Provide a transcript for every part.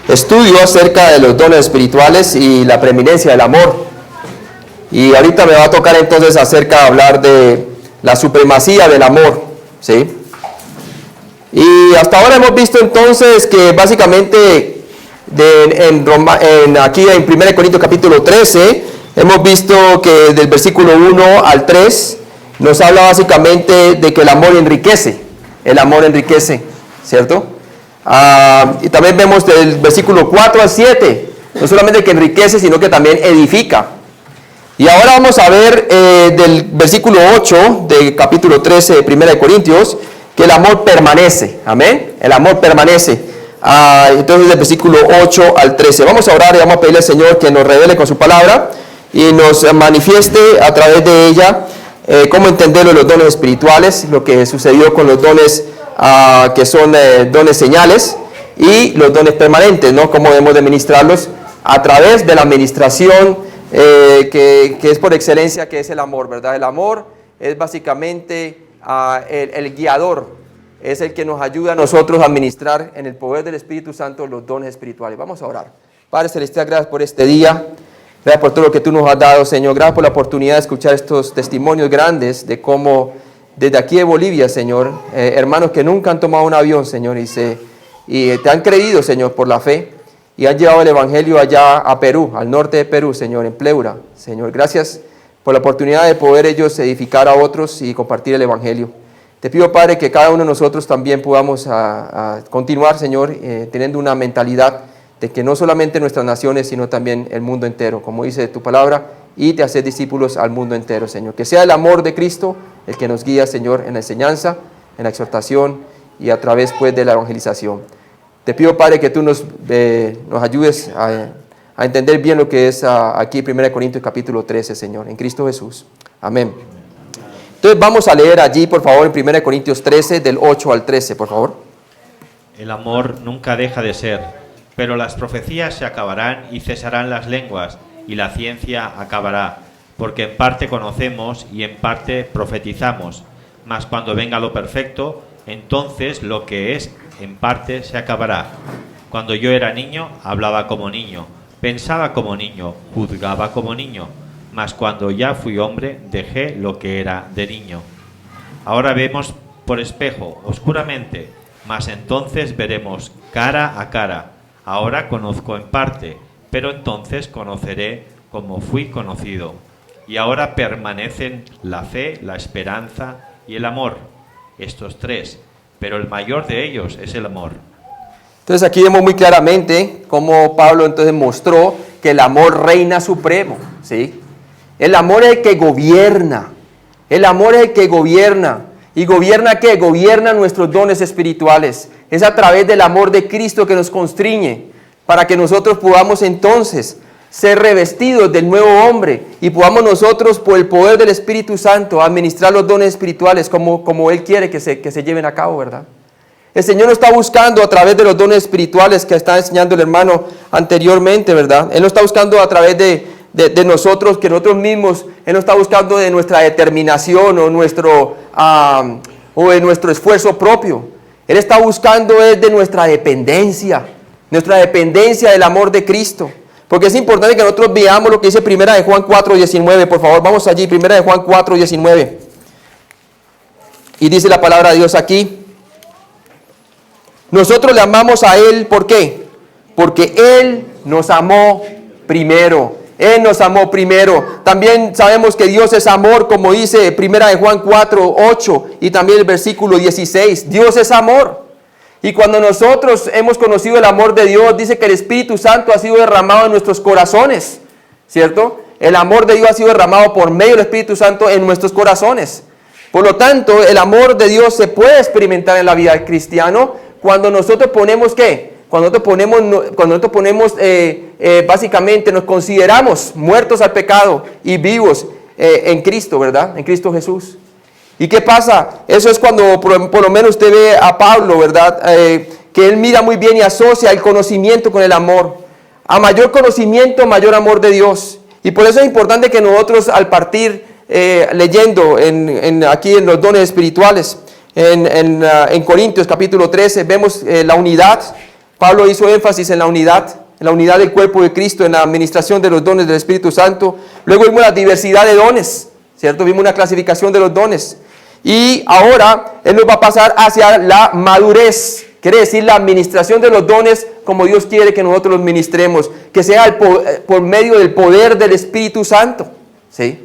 estudio acerca de los dones espirituales y la preeminencia del amor. Y ahorita me va a tocar entonces acerca de hablar de la supremacía del amor, ¿sí? Y hasta ahora hemos visto entonces que básicamente aquí en 1 Corintios capítulo 13, hemos visto que del versículo 1 al 3 nos habla básicamente de que el amor enriquece, ¿cierto? Y también vemos del versículo 4 al 7, no solamente que enriquece, sino que también edifica. Y ahora vamos a ver del versículo 8 del capítulo 13 de 1 Corintios, que el amor permanece, amén, el amor permanece. Entonces del versículo 8 al 13, vamos a orar y vamos a pedirle al Señor que nos revele con su palabra y nos manifieste a través de ella cómo entenderlo, los dones espirituales, lo que sucedió con los dones que son dones señales y los dones permanentes, ¿no? Cómo debemos de ministrarlos a través de la administración que es por excelencia, que es el amor, ¿verdad? El amor es básicamente el guiador, es el que nos ayuda a nosotros a administrar en el poder del Espíritu Santo los dones espirituales. Vamos a orar. Padre Celestial, gracias por este día, gracias por todo lo que tú nos has dado, Señor, gracias por la oportunidad de escuchar estos testimonios grandes de cómo desde aquí de Bolivia, Señor, hermanos que nunca han tomado un avión, Señor, y te han creído, Señor, por la fe, y han llevado el Evangelio allá a Perú, al norte de Perú, Señor, en Pleura. Señor, gracias por la oportunidad de poder ellos edificar a otros y compartir el Evangelio. Te pido, Padre, que cada uno de nosotros también podamos a continuar, Señor, teniendo una mentalidad de que no solamente nuestras naciones, sino también el mundo entero, como dice tu palabra, y de hacer discípulos al mundo entero, Señor. Que sea el amor de Cristo el que nos guía, Señor, en la enseñanza, en la exhortación y a través, pues, de la evangelización. Te pido, Padre, que tú nos ayudes a entender bien lo que es aquí 1 Corintios capítulo 13, Señor, en Cristo Jesús. Amén. Entonces vamos a leer allí, por favor, en 1 Corintios 13, del 8 al 13, por favor. El amor nunca deja de ser, pero las profecías se acabarán y cesarán las lenguas, y la ciencia acabará, porque en parte conocemos y en parte profetizamos, mas cuando venga lo perfecto, entonces lo que es en parte se acabará. Cuando yo era niño, hablaba como niño, pensaba como niño, juzgaba como niño, mas cuando ya fui hombre, dejé lo que era de niño. Ahora vemos por espejo, oscuramente, mas entonces veremos cara a cara. Ahora conozco en parte, pero entonces conoceré como fui conocido. Y ahora permanecen la fe, la esperanza y el amor, estos tres, pero el mayor de ellos es el amor. Entonces aquí vemos muy claramente cómo Pablo entonces mostró que el amor reina supremo, ¿sí? El amor es el que gobierna, el amor es el que gobierna. ¿Y gobierna qué? Gobierna nuestros dones espirituales. Es a través del amor de Cristo que nos constriñe, para que nosotros podamos entonces ser revestidos del nuevo hombre y podamos nosotros, por el poder del Espíritu Santo, administrar los dones espirituales como Él quiere que se lleven a cabo, ¿verdad? El Señor no está buscando a través de los dones espirituales que está enseñando el hermano anteriormente, ¿verdad? Él no está buscando a través de nosotros, que nosotros mismos, Él no está buscando de nuestra determinación o de nuestro esfuerzo propio. Él está buscando de nuestra dependencia del amor de Cristo. Porque es importante que nosotros veamos lo que dice 1 de Juan 4:19, por favor, vamos allí, 1 de Juan 4:19. Y dice la palabra de Dios aquí: nosotros le amamos a Él, ¿por qué? Porque Él nos amó primero. Él nos amó primero. También sabemos que Dios es amor, como dice 1 de Juan 4:8 y también el versículo 16. Dios es amor. Y cuando nosotros hemos conocido el amor de Dios, dice que el Espíritu Santo ha sido derramado en nuestros corazones, ¿cierto? El amor de Dios ha sido derramado por medio del Espíritu Santo en nuestros corazones. Por lo tanto, el amor de Dios se puede experimentar en la vida del cristiano cuando nosotros ponemos ¿qué? Cuando nosotros ponemos básicamente nos consideramos muertos al pecado y vivos en Cristo, ¿verdad? En Cristo Jesús. ¿Y qué pasa? Eso es cuando por lo menos usted ve a Pablo, ¿verdad? Que él mira muy bien y asocia el conocimiento con el amor. A mayor conocimiento, mayor amor de Dios. Y por eso es importante que nosotros al partir leyendo aquí en los dones espirituales, en Corintios capítulo 13, vemos la unidad Pablo hizo énfasis en la unidad del cuerpo de Cristo, en la administración de los dones del Espíritu Santo. Luego vimos la diversidad de dones, ¿cierto? Vimos una clasificación de los dones. Y ahora Él nos va a pasar hacia la madurez, quiere decir la administración de los dones como Dios quiere que nosotros los ministremos, que sea por medio del poder del Espíritu Santo, ¿sí?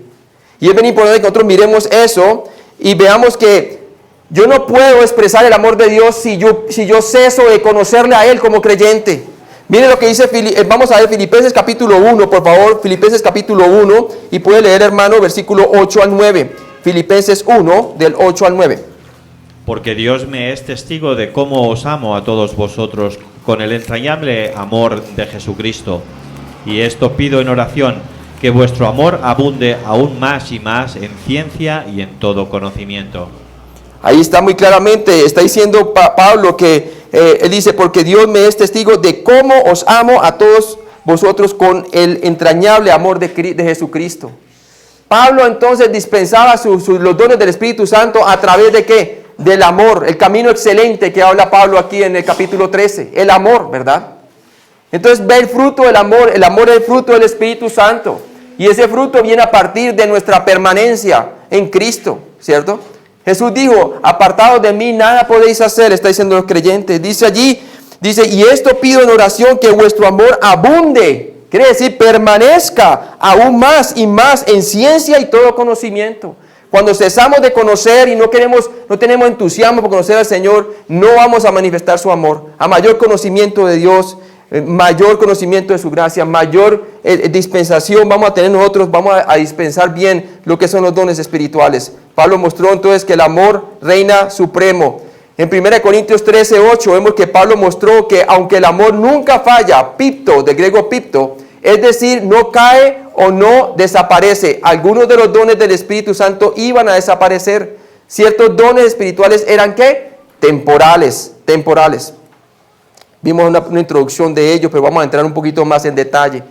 Y es bien importante que nosotros miremos eso y veamos que yo no puedo expresar el amor de Dios si yo ceso de conocerle a Él como creyente. Miren lo que dice, vamos a ver Filipenses capítulo 1, por favor, Filipenses capítulo 1, y puede leer, hermano, versículo 8 al 9. Filipenses 1, del 8 al 9. Porque Dios me es testigo de cómo os amo a todos vosotros con el entrañable amor de Jesucristo. Y esto pido en oración, que vuestro amor abunde aún más y más en ciencia y en todo conocimiento. Ahí está muy claramente, está diciendo Pablo que él dice, porque Dios me es testigo de cómo os amo a todos vosotros con el entrañable amor de Jesucristo. Pablo entonces dispensaba los dones del Espíritu Santo a través de ¿qué? Del amor, el camino excelente que habla Pablo aquí en el capítulo 13, el amor, ¿verdad? Entonces ve el fruto del amor, el amor es el fruto del Espíritu Santo, y ese fruto viene a partir de nuestra permanencia en Cristo, ¿cierto? Jesús dijo, apartados de mí nada podéis hacer, está diciendo los creyentes, dice allí, y esto pido en oración, que vuestro amor abunde, quiere decir permanezca aún más y más en ciencia y todo conocimiento. Cuando cesamos de conocer y no tenemos entusiasmo por conocer al Señor, no vamos a manifestar su amor. A mayor conocimiento de Dios, mayor conocimiento de su gracia, mayor dispensación vamos a tener nosotros, vamos a dispensar bien lo que son los dones espirituales. Pablo mostró entonces que el amor reina supremo. En 1 Corintios 13:8 vemos que Pablo mostró que aunque el amor nunca falla, pipto, del griego pipto, es decir, no cae o no desaparece. Algunos de los dones del Espíritu Santo iban a desaparecer. Ciertos dones espirituales eran ¿qué? Temporales. Vimos una introducción de ellos, pero vamos a entrar un poquito más en detalle.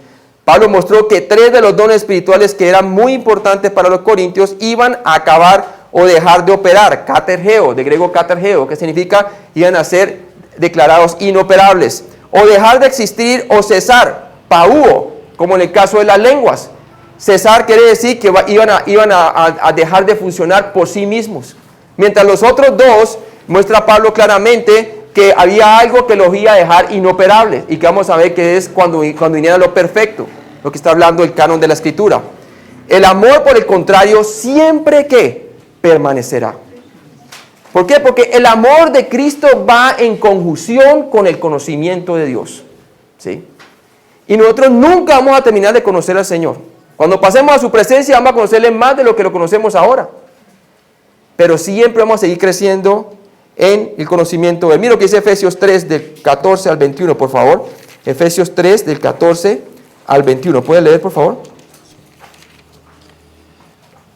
Pablo mostró que 3 de los dones espirituales que eran muy importantes para los corintios iban a acabar o dejar de operar. Katergeo, de griego katergeo, que significa iban a ser declarados inoperables. O dejar de existir o cesar. Pauo, como en el caso de las lenguas. Cesar quiere decir que iban a dejar de funcionar por sí mismos. Mientras los otros dos, muestra Pablo claramente que había algo que los iba a dejar inoperables y que vamos a ver que es cuando viniera lo perfecto, lo que está hablando el canon de la Escritura. El amor, por el contrario, siempre que permanecerá. ¿Por qué? Porque el amor de Cristo va en conjunción con el conocimiento de Dios, ¿sí? Y nosotros nunca vamos a terminar de conocer al Señor. Cuando pasemos a su presencia vamos a conocerle más de lo que lo conocemos ahora. Pero siempre vamos a seguir creciendo en el conocimiento de Él. Mira lo que dice Efesios 3 del 14 al 21, por favor. Efesios 3 del 14 al 21. ¿Puede leer, por favor?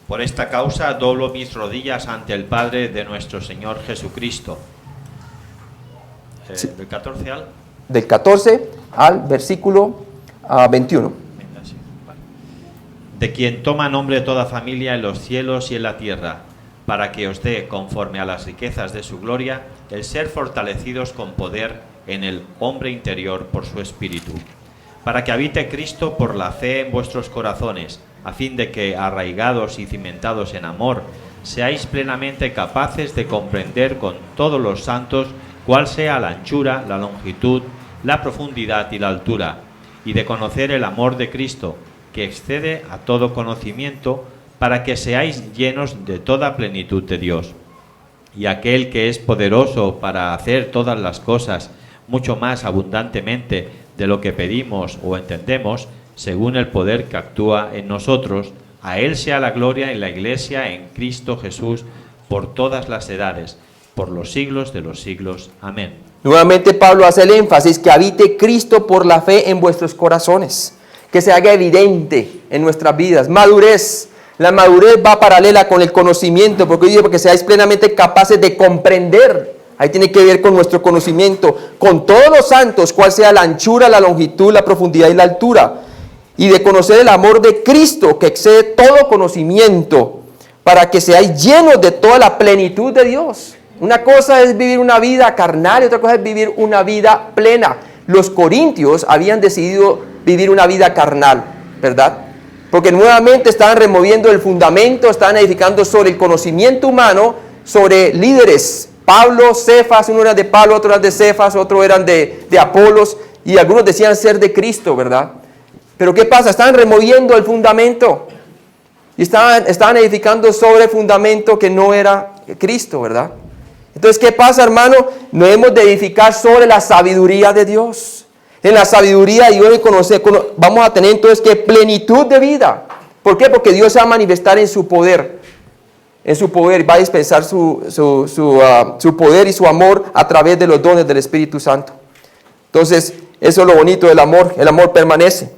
Por esta causa doblo mis rodillas ante el Padre de nuestro Señor Jesucristo. Sí. ¿Del 14 al? Del 14 al versículo 21. De quien toma nombre toda familia en los cielos y en la tierra, para que os dé, conforme a las riquezas de su gloria, el ser fortalecidos con poder en el hombre interior por su espíritu, para que habite Cristo por la fe en vuestros corazones, a fin de que, arraigados y cimentados en amor, seáis plenamente capaces de comprender con todos los santos cuál sea la anchura, la longitud, la profundidad y la altura, y de conocer el amor de Cristo, que excede a todo conocimiento, para que seáis llenos de toda plenitud de Dios. Y aquel que es poderoso para hacer todas las cosas mucho más abundantemente de lo que pedimos o entendemos, según el poder que actúa en nosotros, a Él sea la gloria en la Iglesia en Cristo Jesús por todas las edades, por los siglos de los siglos. Amén. Nuevamente Pablo hace el énfasis que habite Cristo por la fe en vuestros corazones, que se haga evidente en nuestras vidas. Madurez. La madurez va paralela con el conocimiento, porque dice que seáis plenamente capaces de comprender. Ahí tiene que ver con nuestro conocimiento, con todos los santos, cuál sea la anchura, la longitud, la profundidad y la altura. Y de conocer el amor de Cristo, que excede todo conocimiento, para que seáis llenos de toda la plenitud de Dios. Una cosa es vivir una vida carnal y otra cosa es vivir una vida plena. Los corintios habían decidido vivir una vida carnal, ¿verdad? Porque nuevamente estaban removiendo el fundamento, estaban edificando sobre el conocimiento humano, sobre líderes. Pablo, Cefas, uno era de Pablo, otro era de Cefas, otro eran de Apolos, y algunos decían ser de Cristo, ¿verdad? Pero ¿qué pasa? Estaban removiendo el fundamento y estaban edificando sobre el fundamento que no era Cristo, ¿verdad? Entonces, ¿qué pasa, hermano? No hemos de edificar sobre la sabiduría de Dios. En la sabiduría de Dios vamos a tener entonces que plenitud de vida. ¿Por qué? Porque Dios se va a manifestar en su poder. En su poder va a dispensar su poder y su amor a través de los dones del Espíritu Santo. Entonces, eso es lo bonito del amor. El amor permanece.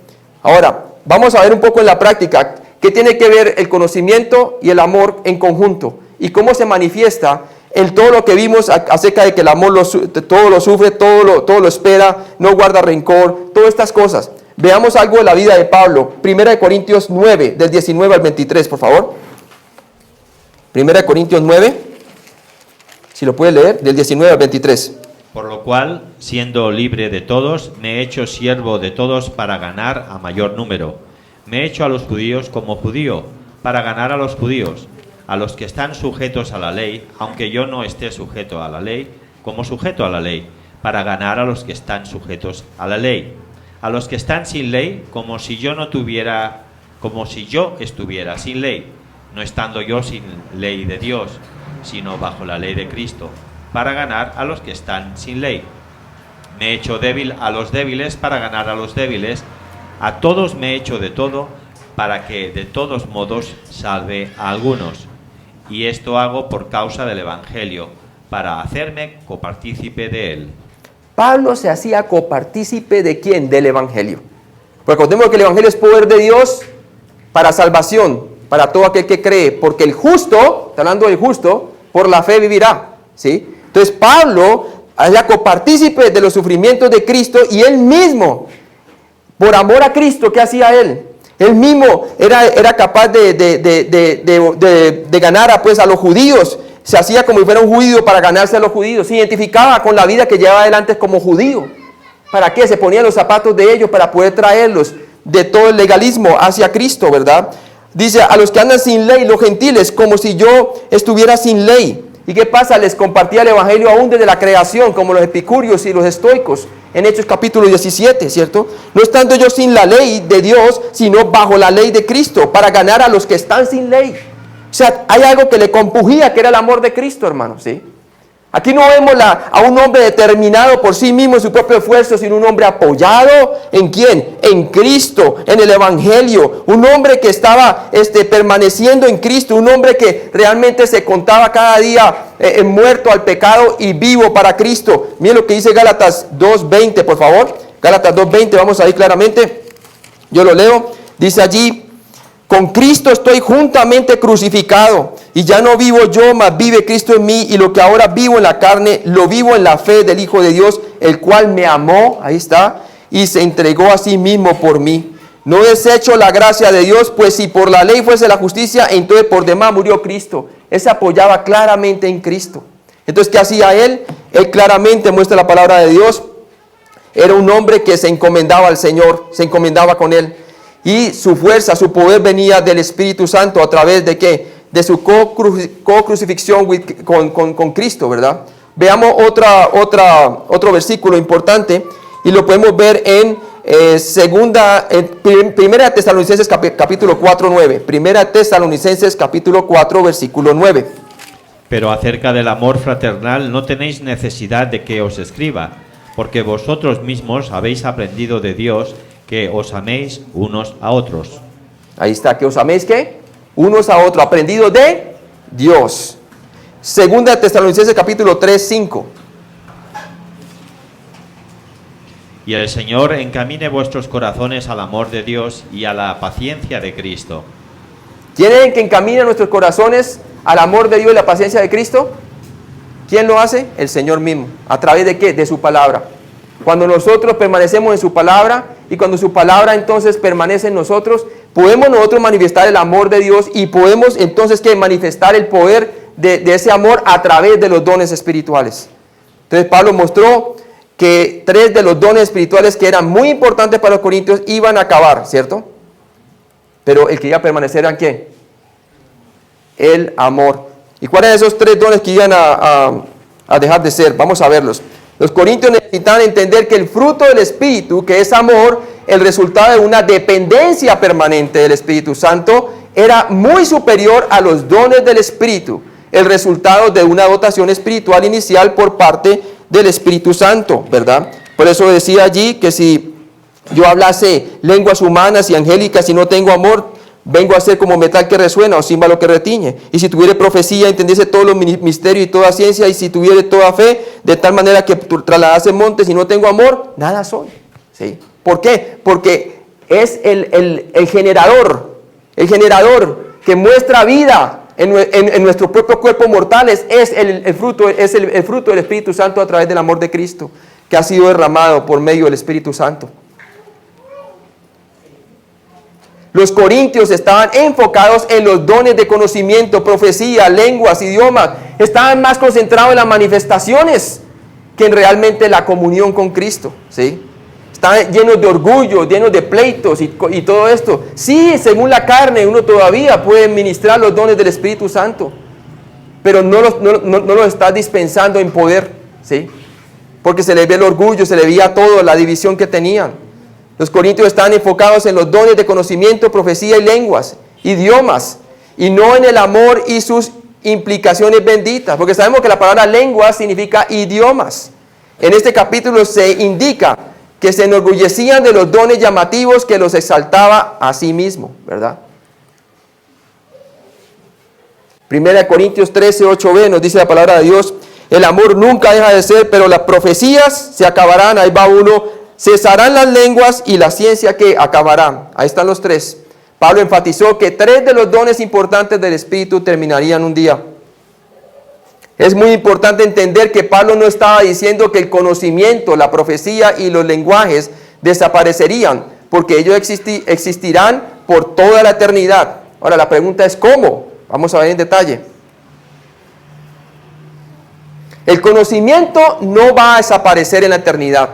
Ahora, vamos a ver un poco en la práctica qué tiene que ver el conocimiento y el amor en conjunto y cómo se manifiesta en todo lo que vimos acerca de que el amor todo lo sufre, todo lo espera, no guarda rencor, todas estas cosas. Veamos algo de la vida de Pablo. 1 Corintios 9, del 19 al 23, por favor. 1 Corintios 9, si lo puede leer, del 19 al 23. Por lo cual, siendo libre de todos, me he hecho siervo de todos para ganar a mayor número. Me he hecho a los judíos como judío, para ganar a los judíos. A los que están sujetos a la ley, aunque yo no esté sujeto a la ley, como sujeto a la ley, para ganar a los que están sujetos a la ley. A los que están sin ley, como si yo estuviera sin ley, no estando yo sin ley de Dios, sino bajo la ley de Cristo, para ganar a los que están sin ley. Me he hecho débil a los débiles para ganar a los débiles. A todos me he hecho de todo, para que de todos modos salve a algunos. Y esto hago por causa del Evangelio, para hacerme copartícipe de él. Pablo se hacía copartícipe ¿de quién? Del Evangelio. Porque recordemos que el Evangelio es poder de Dios para salvación, para todo aquel que cree. Porque el justo, está hablando del justo, por la fe vivirá. ¿Sí? Entonces Pablo hacía copartícipe de los sufrimientos de Cristo y él mismo, por amor a Cristo, ¿qué hacía él? Él mismo era capaz de ganar a los judíos. Se hacía como si fuera un judío para ganarse a los judíos. Se identificaba con la vida que llevaba adelante como judío. ¿Para qué? Se ponía los zapatos de ellos para poder traerlos de todo el legalismo hacia Cristo, ¿verdad? Dice, a los que andan sin ley, los gentiles, como si yo estuviera sin ley. ¿Y qué pasa? Les compartía el Evangelio aún desde la creación, como los epicúreos y los estoicos, en Hechos capítulo 17, ¿cierto? No estando yo sin la ley de Dios, sino bajo la ley de Cristo, para ganar a los que están sin ley. O sea, hay algo que le compugía, que era el amor de Cristo, hermano, ¿sí? Aquí no vemos a un hombre determinado por sí mismo en su propio esfuerzo, sino un hombre apoyado ¿en quién? En Cristo, en el Evangelio. Un hombre que estaba permaneciendo en Cristo, un hombre que realmente se contaba cada día muerto al pecado y vivo para Cristo. Miren lo que dice Gálatas 2:20, por favor. Gálatas 2:20, vamos a ir claramente. Yo lo leo. Dice allí: con Cristo estoy juntamente crucificado, y ya no vivo yo, mas vive Cristo en mí, y lo que ahora vivo en la carne, lo vivo en la fe del Hijo de Dios, el cual me amó, ahí está, y se entregó a sí mismo por mí. No desecho la gracia de Dios, pues si por la ley fuese la justicia, entonces por demás murió Cristo. Él se apoyaba claramente en Cristo. Entonces, ¿qué hacía él? Él claramente muestra la palabra de Dios. Era un hombre que se encomendaba al Señor, se encomendaba con él. Y su fuerza, su poder venía del Espíritu Santo a través de ¿qué? De su co-crucifixión con Cristo, ¿verdad? Veamos otro versículo importante y lo podemos ver en Primera Tesalonicenses capítulo 4:9. Primera Tesalonicenses capítulo 4 versículo 9. Pero acerca del amor fraternal no tenéis necesidad de que os escriba, porque vosotros mismos habéis aprendido de Dios que os améis unos a otros. Ahí está, que os améis ¿qué? Unos a otros, aprendido de Dios. Segunda Tesalonicenses capítulo 3:5. Y el Señor encamine vuestros corazones al amor de Dios y a la paciencia de Cristo. ¿Quieren que encamine nuestros corazones al amor de Dios y la paciencia de Cristo? ¿Quién lo hace? El Señor mismo. ¿A través de qué? De su palabra. Cuando nosotros permanecemos en su palabra y cuando su palabra entonces permanece en nosotros, podemos nosotros manifestar el amor de Dios y podemos entonces ¿qué? Manifestar el poder de ese amor a través de los dones espirituales. Entonces Pablo mostró que 3 de los dones espirituales que eran muy importantes para los corintios iban a acabar, ¿cierto? Pero el que iba a permanecer era ¿quién? El amor. ¿Y cuáles eran esos 3 dones que iban a dejar de ser? Vamos a verlos. Los corintios necesitaban entender que el fruto del Espíritu, que es amor, el resultado de una dependencia permanente del Espíritu Santo, era muy superior a los dones del Espíritu, el resultado de una dotación espiritual inicial por parte del Espíritu Santo, ¿verdad? Por eso decía allí que si yo hablase lenguas humanas y angélicas y no tengo amor, vengo a ser como metal que resuena o címbalo que retiñe. Y si tuviere profecía, entendiese todos los misterios y toda ciencia, y si tuviere toda fe, de tal manera que trasladase montes y no tengo amor, nada soy. ¿Sí? ¿Por qué? Porque es el generador que muestra vida en nuestros propios cuerpos mortales, es el fruto del Espíritu Santo a través del amor de Cristo, que ha sido derramado por medio del Espíritu Santo. Los corintios estaban enfocados en los dones de conocimiento, profecía, lenguas, idiomas. Estaban más concentrados en las manifestaciones que en realmente la comunión con Cristo, ¿sí? Estaban llenos de orgullo, llenos de pleitos y todo esto. Sí, según la carne, uno todavía puede ministrar los dones del Espíritu Santo, pero no los está dispensando en poder, ¿sí? Porque se les ve el orgullo, se les veía todo, la división que tenían. Los corintios estaban enfocados en los dones de conocimiento, profecía y lenguas, idiomas, y no en el amor y sus implicaciones benditas, porque sabemos que la palabra lengua significa idiomas. En este capítulo se indica que se enorgullecían de los dones llamativos que los exaltaba a sí mismo, ¿verdad? 1 Corintios 13, 8b nos dice la palabra de Dios: el amor nunca deja de ser, pero las profecías se acabarán. Ahí va uno. Cesarán las lenguas y la ciencia que acabará. Ahí están los 3. Pablo enfatizó que 3 de los dones importantes del Espíritu terminarían un día. Es muy importante entender que Pablo no estaba diciendo que el conocimiento, la profecía y los lenguajes desaparecerían, porque ellos existirán por toda la eternidad. Ahora la pregunta es ¿cómo? Vamos a ver en detalle. El conocimiento no va a desaparecer en la eternidad.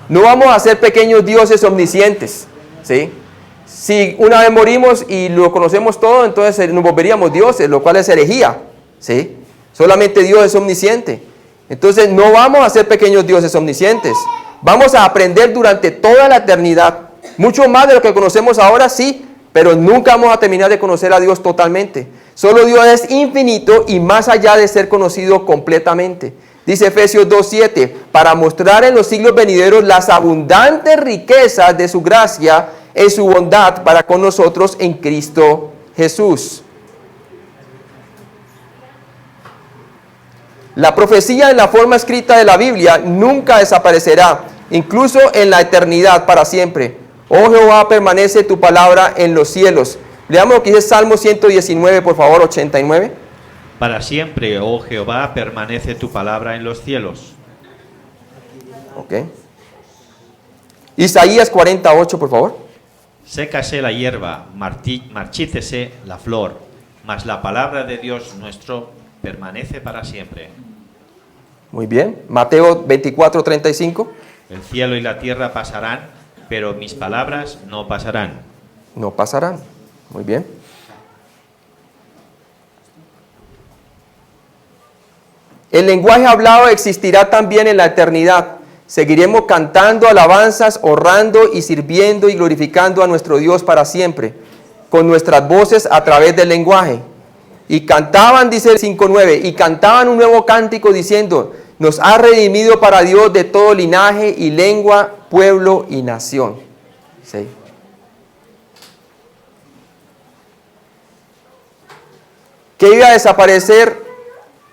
No vamos a ser pequeños dioses omniscientes, ¿sí? Si una vez morimos y lo conocemos todo, entonces nos volveríamos dioses, lo cual es herejía, ¿sí? Solamente Dios es omnisciente. Entonces no vamos a ser pequeños dioses omniscientes. Vamos a aprender durante toda la eternidad. Mucho más de lo que conocemos ahora, sí, pero nunca vamos a terminar de conocer a Dios totalmente. Solo Dios es infinito y más allá de ser conocido completamente. Dice Efesios 2:7, para mostrar en los siglos venideros las abundantes riquezas de su gracia en su bondad para con nosotros en Cristo Jesús. La profecía en la forma escrita de la Biblia nunca desaparecerá, incluso en la eternidad para siempre. Oh Jehová, permanece tu palabra en los cielos. Leamos lo que dice Salmo 119, por favor, 89. Para siempre, oh Jehová, permanece tu palabra en los cielos. Ok. Isaías 48, por favor. Sécase la hierba, marchítese la flor, mas la palabra de Dios nuestro permanece para siempre. Muy bien. Mateo 24, 35. El cielo y la tierra pasarán, pero mis palabras no pasarán. No pasarán. Muy bien. El lenguaje hablado existirá también en la eternidad. Seguiremos cantando alabanzas, honrando y sirviendo y glorificando a nuestro Dios para siempre, con nuestras voces a través del lenguaje. Y cantaban, dice el 5:9, y cantaban un nuevo cántico diciendo: nos ha redimido para Dios de todo linaje y lengua, pueblo y nación. ¿Sí? ¿Qué iba a desaparecer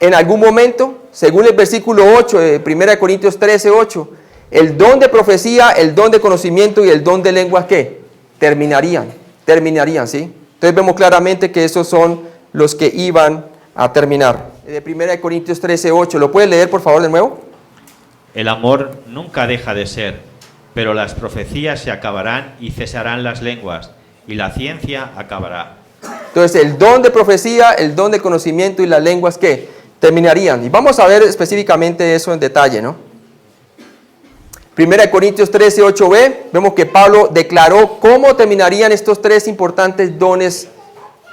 en algún momento? Según el versículo 8 de 1 Corintios 13, 8, el don de profecía, el don de conocimiento y el don de lenguas, ¿qué? Terminarían, ¿sí? Entonces vemos claramente que esos son los que iban a terminar. De 1 Corintios 13, 8, ¿lo puedes leer por favor de nuevo? El amor nunca deja de ser, pero las profecías se acabarán y cesarán las lenguas, y la ciencia acabará. Entonces el don de profecía, el don de conocimiento y las lenguas que terminarían. Y vamos a ver específicamente eso en detalle, ¿no? 1 Corintios 13, 8b, vemos que Pablo declaró cómo terminarían estos tres importantes dones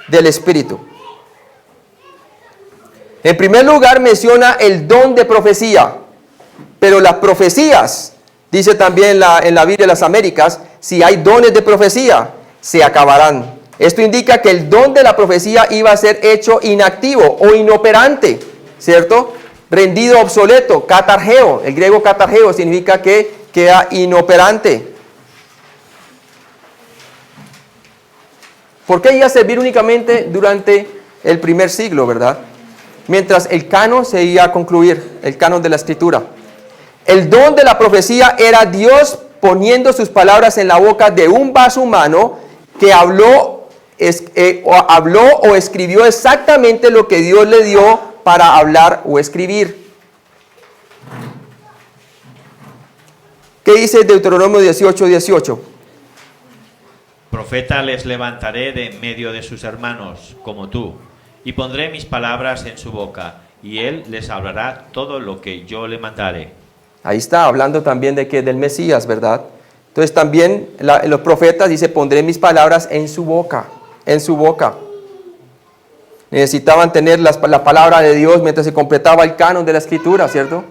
del Espíritu. En primer lugar menciona el don de profecía, pero las profecías, dice también en la Biblia de las Américas, si hay dones de profecía, se acabarán. Esto indica que el don de la profecía iba a ser hecho inactivo o inoperante, ¿cierto? Rendido obsoleto, catargeo, el griego catargeo significa que queda inoperante. ¿Por qué iba a servir únicamente durante el primer siglo, verdad? Mientras el canon se iba a concluir, el canon de la Escritura. El don de la profecía era Dios poniendo sus palabras en la boca de un vaso humano que habló o escribió exactamente lo que Dios le dio para hablar o escribir. ¿Qué dice Deuteronomio 18, 18? Profeta les levantaré de en medio de sus hermanos, como tú, y pondré mis palabras en su boca, y él les hablará todo lo que yo le mandare. Ahí está hablando también de que del Mesías, ¿verdad? Entonces también los profetas dice, pondré mis palabras en su boca, en su boca. Necesitaban tener la palabra de Dios mientras se completaba el canon de la Escritura, ¿cierto?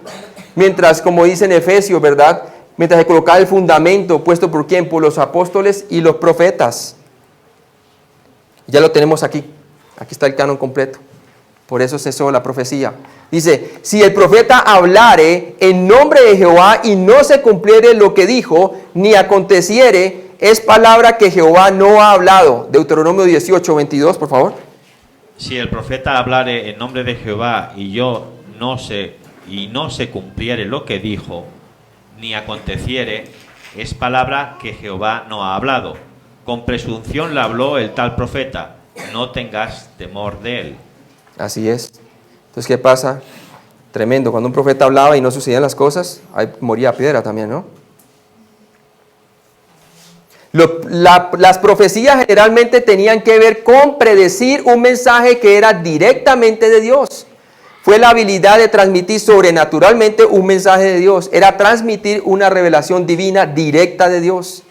Mientras, como dice en Efesios, ¿verdad? Mientras se colocaba el fundamento puesto por quién, por los apóstoles y los profetas. Ya lo tenemos aquí. Aquí está el canon completo. Por eso cesó la profecía. Dice, si el profeta hablare en nombre de Jehová y no se cumpliere lo que dijo, ni aconteciere, es palabra que Jehová no ha hablado. Deuteronomio 18, 22, por favor. Si el profeta hablare en nombre de Jehová y no se cumpliere lo que dijo, ni aconteciere, es palabra que Jehová no ha hablado. Con presunción la habló el tal profeta, no tengas temor de él. Así es. Entonces, ¿qué pasa? Tremendo. Cuando un profeta hablaba y no sucedían las cosas, ahí moría piedra también, ¿no? Las profecías generalmente tenían que ver con predecir un mensaje que era directamente de Dios. Fue la habilidad de transmitir sobrenaturalmente un mensaje de Dios. Era transmitir una revelación divina directa de Dios.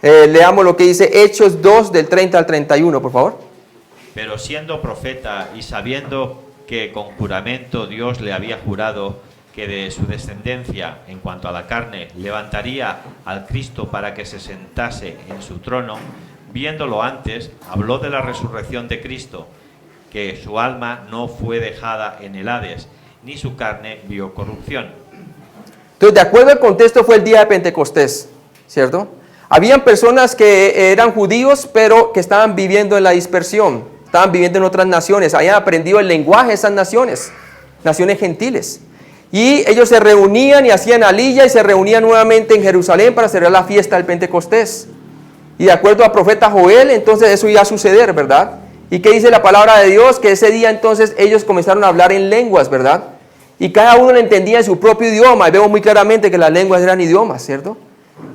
Leamos lo que dice Hechos 2, del 30 al 31, por favor. Pero siendo profeta y sabiendo que con juramento Dios le había jurado que de su descendencia, en cuanto a la carne, levantaría al Cristo para que se sentase en su trono, viéndolo antes, habló de la resurrección de Cristo, que su alma no fue dejada en el Hades, ni su carne vio corrupción. Entonces, de acuerdo al contexto, fue el día de Pentecostés, ¿cierto? Habían personas que eran judíos, pero que estaban viviendo en la dispersión, estaban viviendo en otras naciones, habían aprendido el lenguaje de esas naciones gentiles. Y ellos se reunían y hacían aliyah y se reunían nuevamente en Jerusalén para celebrar la fiesta del Pentecostés. Y de acuerdo al profeta Joel, entonces eso iba a suceder, ¿verdad? ¿Y qué dice la palabra de Dios? Que ese día entonces ellos comenzaron a hablar en lenguas, ¿verdad? Y cada uno lo entendía en su propio idioma. Y vemos muy claramente que las lenguas eran idiomas, ¿cierto?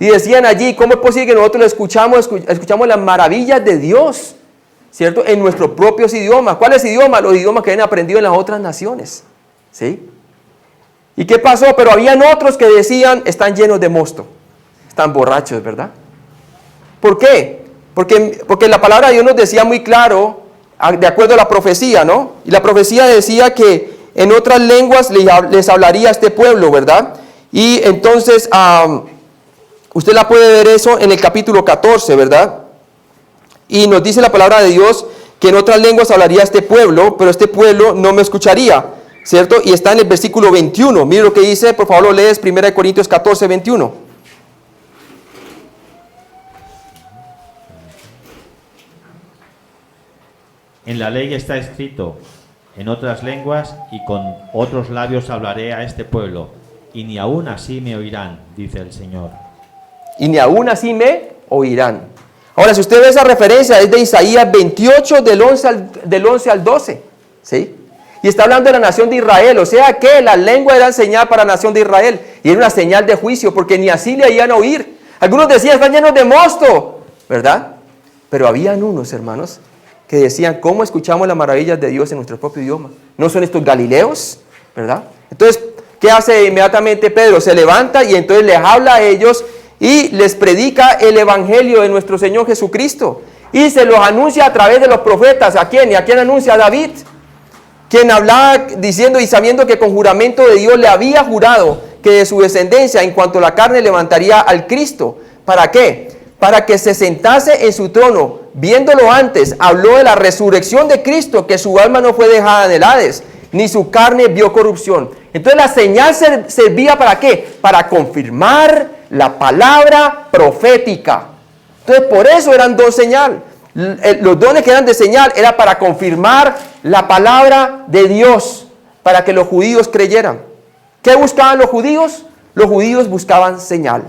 Y decían allí, ¿cómo es posible que nosotros escuchamos las maravillas de Dios, ¿cierto? En nuestros propios idiomas. ¿Cuáles idiomas? Los idiomas que habían aprendido en las otras naciones, ¿sí? ¿Y qué pasó? Pero habían otros que decían, están llenos de mosto, están borrachos, ¿verdad? ¿Por qué? Porque la palabra de Dios nos decía muy claro, de acuerdo a la profecía, ¿no? Y la profecía decía que en otras lenguas les hablaría a este pueblo, ¿verdad? Y entonces, usted la puede ver eso en el capítulo 14, ¿verdad? Y nos dice la palabra de Dios que en otras lenguas hablaría a este pueblo, pero este pueblo no me escucharía, ¿cierto? Y está en el versículo 21. Mire lo que dice, por favor lo lees, 1 Corintios 14, 21. En la ley está escrito, en otras lenguas y con otros labios hablaré a este pueblo, y ni aún así me oirán, dice el Señor. Y ni aún así me oirán. Ahora, si usted ve esa referencia, es de Isaías 28, del 11 al 12, ¿sí? Y está hablando de la nación de Israel, o sea que la lengua era señal para la nación de Israel, y era una señal de juicio, porque ni así le iban a oír. Algunos decían, están llenos de mosto, ¿verdad? Pero habían unos, hermanos, que decían, ¿cómo escuchamos las maravillas de Dios en nuestro propio idioma? ¿No son estos galileos? ¿Verdad? Entonces, ¿qué hace inmediatamente Pedro? Se levanta y entonces les habla a ellos y les predica el evangelio de nuestro Señor Jesucristo. Y se los anuncia a través de los profetas. ¿A quién? ¿Y a quién anuncia? A David, quien hablaba diciendo y sabiendo que con juramento de Dios le había jurado que de su descendencia en cuanto a la carne levantaría al Cristo. ¿Para qué? Para que se sentase en su trono. Viéndolo antes, habló de la resurrección de Cristo, que su alma no fue dejada en el Hades, ni su carne vio corrupción. Entonces la señal servía ¿para qué? Para confirmar la palabra profética. Entonces por eso eran don señal. Los dones que eran de señal era para confirmar la palabra de Dios, para que los judíos creyeran. ¿Qué buscaban los judíos? Los judíos buscaban señal.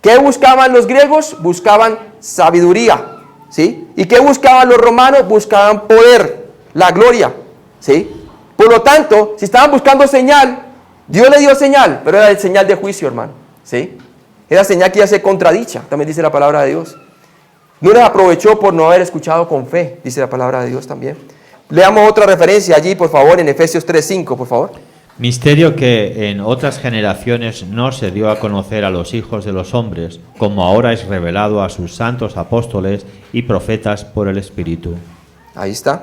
¿Qué buscaban los griegos? Buscaban sabiduría. ¿Sí? ¿Y qué buscaban los romanos? Buscaban poder, la gloria. ¿Sí? Por lo tanto, si estaban buscando señal, Dios le dio señal, pero era señal de juicio, hermano. ¿Sí? Era señal que ya se contradicha, también dice la palabra de Dios. No les aprovechó por no haber escuchado con fe, dice la palabra de Dios también. Leamos otra referencia allí, por favor, en Efesios 3:5, por favor. Misterio que en otras generaciones no se dio a conocer a los hijos de los hombres, como ahora es revelado a sus santos apóstoles y profetas por el Espíritu. Ahí está.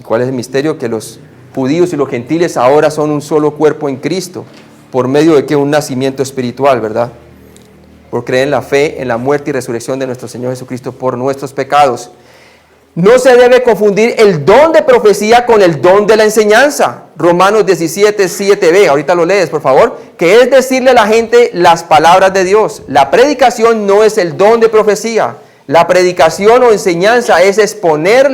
¿Cuál es el misterio? Que los judíos y los gentiles ahora son un solo cuerpo en Cristo, por medio de que un nacimiento espiritual, ¿verdad? Por creer en la fe, en la muerte y resurrección de nuestro Señor Jesucristo por nuestros pecados. No se debe confundir el don de profecía con el don de la enseñanza. Romanos 17:7b, ahorita lo lees, por favor, que es decirle a la gente las palabras de Dios. La predicación no es el don de profecía. La predicación o enseñanza es exponer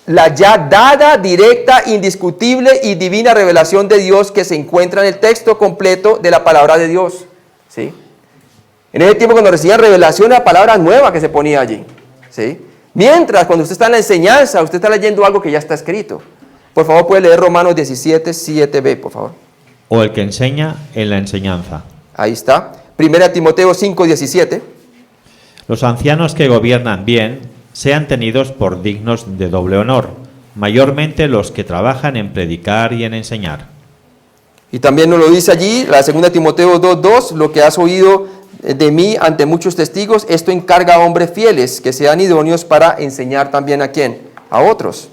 la ya dada, directa, indiscutible y divina revelación de Dios que se encuentra en el texto completo de la palabra de Dios. ¿Sí? En ese tiempo cuando recibían revelación, la palabra nueva que se ponía allí. ¿Sí? Mientras, cuando usted está en la enseñanza, usted está leyendo algo que ya está escrito. Por favor, puede leer Romanos 17:7b, por favor. O el que enseña en la enseñanza. Ahí está. 1 Timoteo 5:17. Los ancianos que gobiernan bien sean tenidos por dignos de doble honor, mayormente los que trabajan en predicar y en enseñar. Y también nos lo dice allí, la 2 Timoteo 2:2, lo que has oído de mí ante muchos testigos, esto encarga a hombres fieles que sean idóneos para enseñar también a quién, a otros.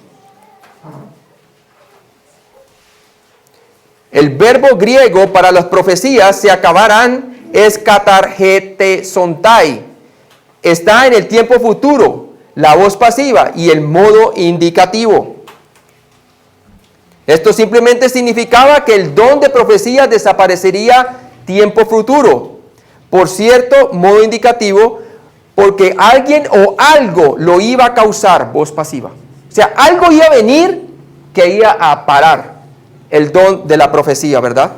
El verbo griego para las profecías se acabarán es katargetesontai. Está en el tiempo futuro, la voz pasiva y el modo indicativo. Esto simplemente significaba que el don de profecía desaparecería tiempo futuro. Por cierto, modo indicativo, porque alguien o algo lo iba a causar, voz pasiva. O sea, algo iba a venir que iba a parar el don de la profecía, ¿verdad?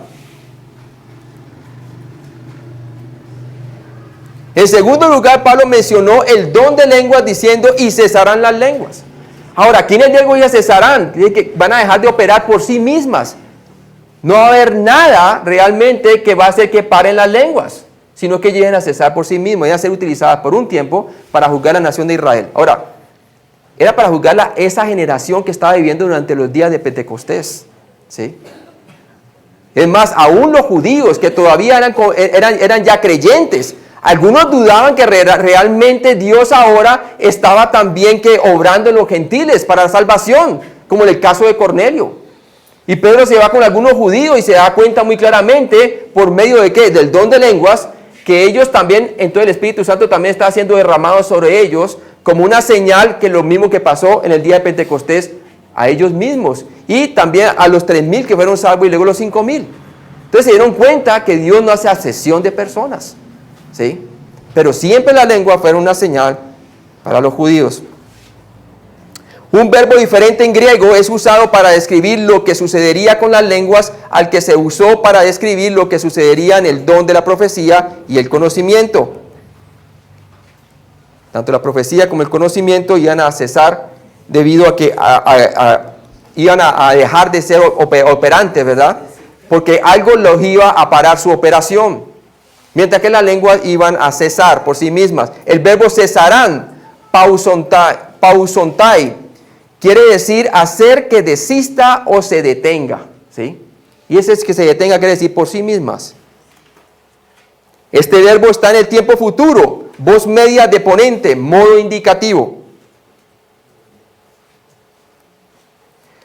En segundo lugar, Pablo mencionó el don de lenguas diciendo, y cesarán las lenguas. Ahora, ¿quiénes lenguas ya cesarán? Dice que van a dejar de operar por sí mismas. No va a haber nada realmente que va a hacer que paren las lenguas, sino que lleguen a cesar por sí mismos y a ser utilizadas por un tiempo para juzgar a la nación de Israel. Ahora, era para juzgar a esa generación que estaba viviendo durante los días de Pentecostés. ¿Sí? Es más, aún los judíos que todavía eran ya creyentes, algunos dudaban que realmente Dios ahora estaba también obrando en los gentiles para la salvación, como en el caso de Cornelio. Y Pedro se va con algunos judíos y se da cuenta muy claramente, por medio de ¿qué? Del don de lenguas, que ellos también, entonces el Espíritu Santo también está siendo derramado sobre ellos, como una señal que lo mismo que pasó en el día de Pentecostés a ellos mismos. Y también a los 3,000 que fueron salvos y luego los 5,000. Entonces se dieron cuenta que Dios no hace acepción de personas. ¿Sí? Pero siempre la lengua fue una señal para los judíos. Un verbo diferente en griego es usado para describir lo que sucedería con las lenguas al que se usó para describir lo que sucedería en el don de la profecía y el conocimiento. Tanto la profecía como el conocimiento iban a cesar debido a que iban a dejar de ser operantes, ¿verdad? Porque algo los iba a parar su operación. Mientras que las lenguas iban a cesar por sí mismas. El verbo cesarán, pausontai. Quiere decir hacer que desista o se detenga, ¿sí? Y ese es que se detenga, quiere decir por sí mismas. Este verbo está en el tiempo futuro, voz media deponente, modo indicativo.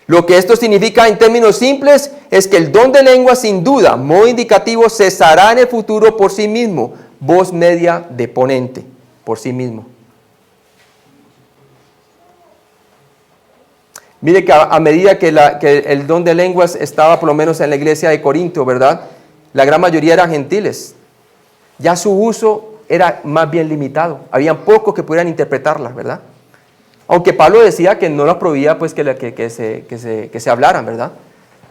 Lo que esto significa en términos simples es que el don de lengua, sin duda, modo indicativo, cesará en el futuro por sí mismo, voz media deponente, por sí mismo. Mire que a medida que el don de lenguas estaba por lo menos en la iglesia de Corinto, ¿verdad? La gran mayoría eran gentiles. Ya su uso era más bien limitado. Habían pocos que pudieran interpretarla, ¿verdad? Aunque Pablo decía que no la prohibía pues que se hablaran, ¿verdad?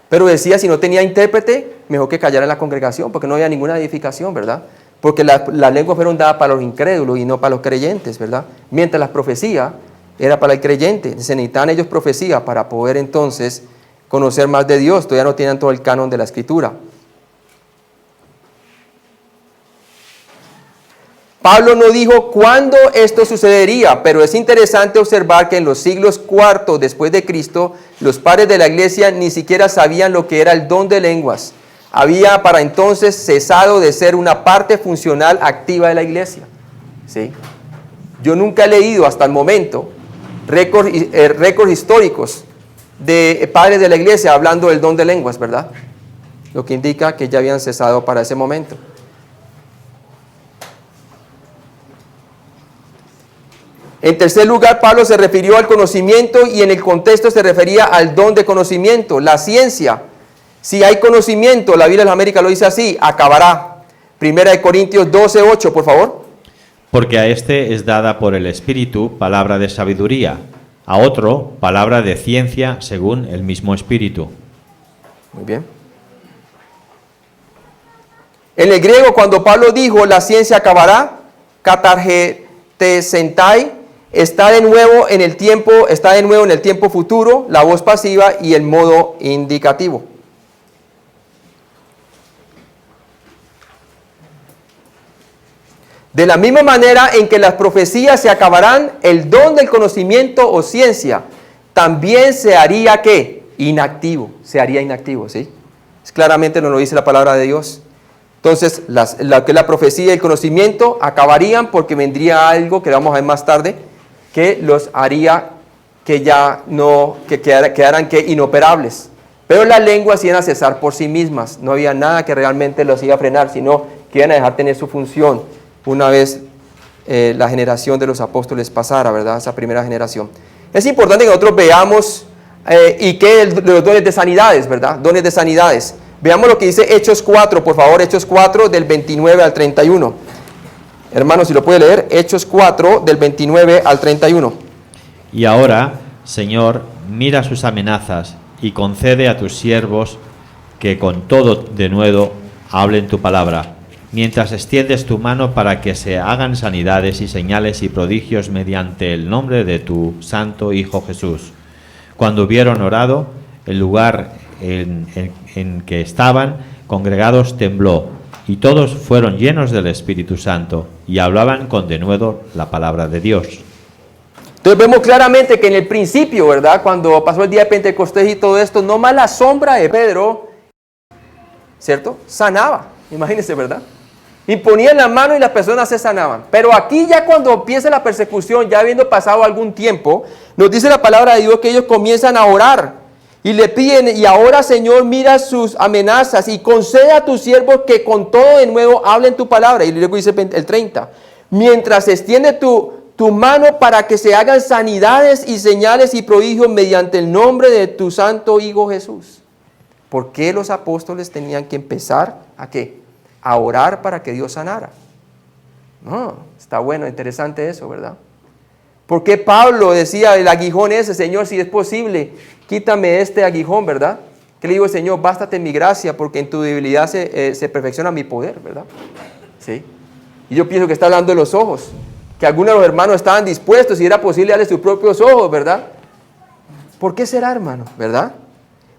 Pero decía, si no tenía intérprete, mejor que callara en la congregación, porque no había ninguna edificación, ¿verdad? Porque las lenguas fueron dadas para los incrédulos y no para los creyentes, ¿verdad? Mientras las profecías era para el creyente. Se necesitaban ellos profecía para poder entonces conocer más de Dios. Todavía no tenían todo el canon de la Escritura. Pablo no dijo cuándo esto sucedería, pero es interesante observar que en los siglos IV después de Cristo, los padres de la iglesia ni siquiera sabían lo que era el don de lenguas. Había para entonces cesado de ser una parte funcional activa de la iglesia. ¿Sí? Yo nunca he leído hasta el momento récords históricos de padres de la iglesia hablando del don de lenguas, ¿verdad? Lo que indica que ya habían cesado para ese momento. En tercer lugar, Pablo se refirió al conocimiento y en el contexto se refería al don de conocimiento, la ciencia. Si hay conocimiento, la Biblia de las Américas lo dice así, acabará. Primera de Corintios 12:8, por favor. Porque a este es dada por el Espíritu palabra de sabiduría, a otro palabra de ciencia según el mismo Espíritu. Muy bien. En el griego, cuando Pablo dijo la ciencia acabará, katargetesentai, está de nuevo en el tiempo futuro, la voz pasiva y el modo indicativo. De la misma manera en que las profecías se acabarán, el don del conocimiento o ciencia también se haría ¿qué? Inactivo, se haría inactivo, ¿sí? Claramente nos lo dice la palabra de Dios. Entonces, la profecía y el conocimiento acabarían porque vendría algo que vamos a ver más tarde, que los haría que ya no, que quedaran inoperables. Pero las lenguas iban a cesar por sí mismas, no había nada que realmente los iba a frenar, sino que iban a dejar tener su función una vez la generación de los apóstoles pasara, ¿verdad? Esa primera generación. Es importante que nosotros veamos y que los dones de sanidades, ¿verdad? Dones de sanidades. Veamos lo que dice Hechos 4, por favor, Hechos 4 del 29 al 31. Hermanos, si lo puede leer, Hechos 4 del 29 al 31. Y ahora, Señor, mira sus amenazas y concede a tus siervos que con todo denuedo hablen tu palabra, mientras extiendes tu mano para que se hagan sanidades y señales y prodigios mediante el nombre de tu santo Hijo Jesús. Cuando hubieron orado, el lugar en que estaban congregados tembló, y todos fueron llenos del Espíritu Santo y hablaban con denuedo la palabra de Dios. Entonces vemos claramente que en el principio, ¿verdad? Cuando pasó el día de Pentecostés y todo esto, no más la sombra de Pedro, ¿cierto? Sanaba, imagínense, ¿verdad? Imponían la mano y las personas se sanaban. Pero aquí ya cuando empieza la persecución, ya habiendo pasado algún tiempo, nos dice la palabra de Dios que ellos comienzan a orar. Y le piden, y ahora Señor, mira sus amenazas y concede a tus siervos que con todo de nuevo hablen tu palabra. Y luego dice el 30, mientras extiende tu mano para que se hagan sanidades y señales y prodigios mediante el nombre de tu santo Hijo Jesús. ¿Por qué los apóstoles tenían que empezar a qué? A orar para que Dios sanara. No, está bueno, interesante eso, ¿verdad? ¿Por qué Pablo decía el aguijón ese, Señor, si es posible, quítame este aguijón, ¿verdad? Que le digo, Señor, bástate mi gracia, porque en tu debilidad se perfecciona mi poder, ¿verdad? Sí. Y yo pienso que está hablando de los ojos, que algunos de los hermanos estaban dispuestos, si era posible, darle sus propios ojos, ¿verdad? ¿Por qué será, hermano? ¿Verdad?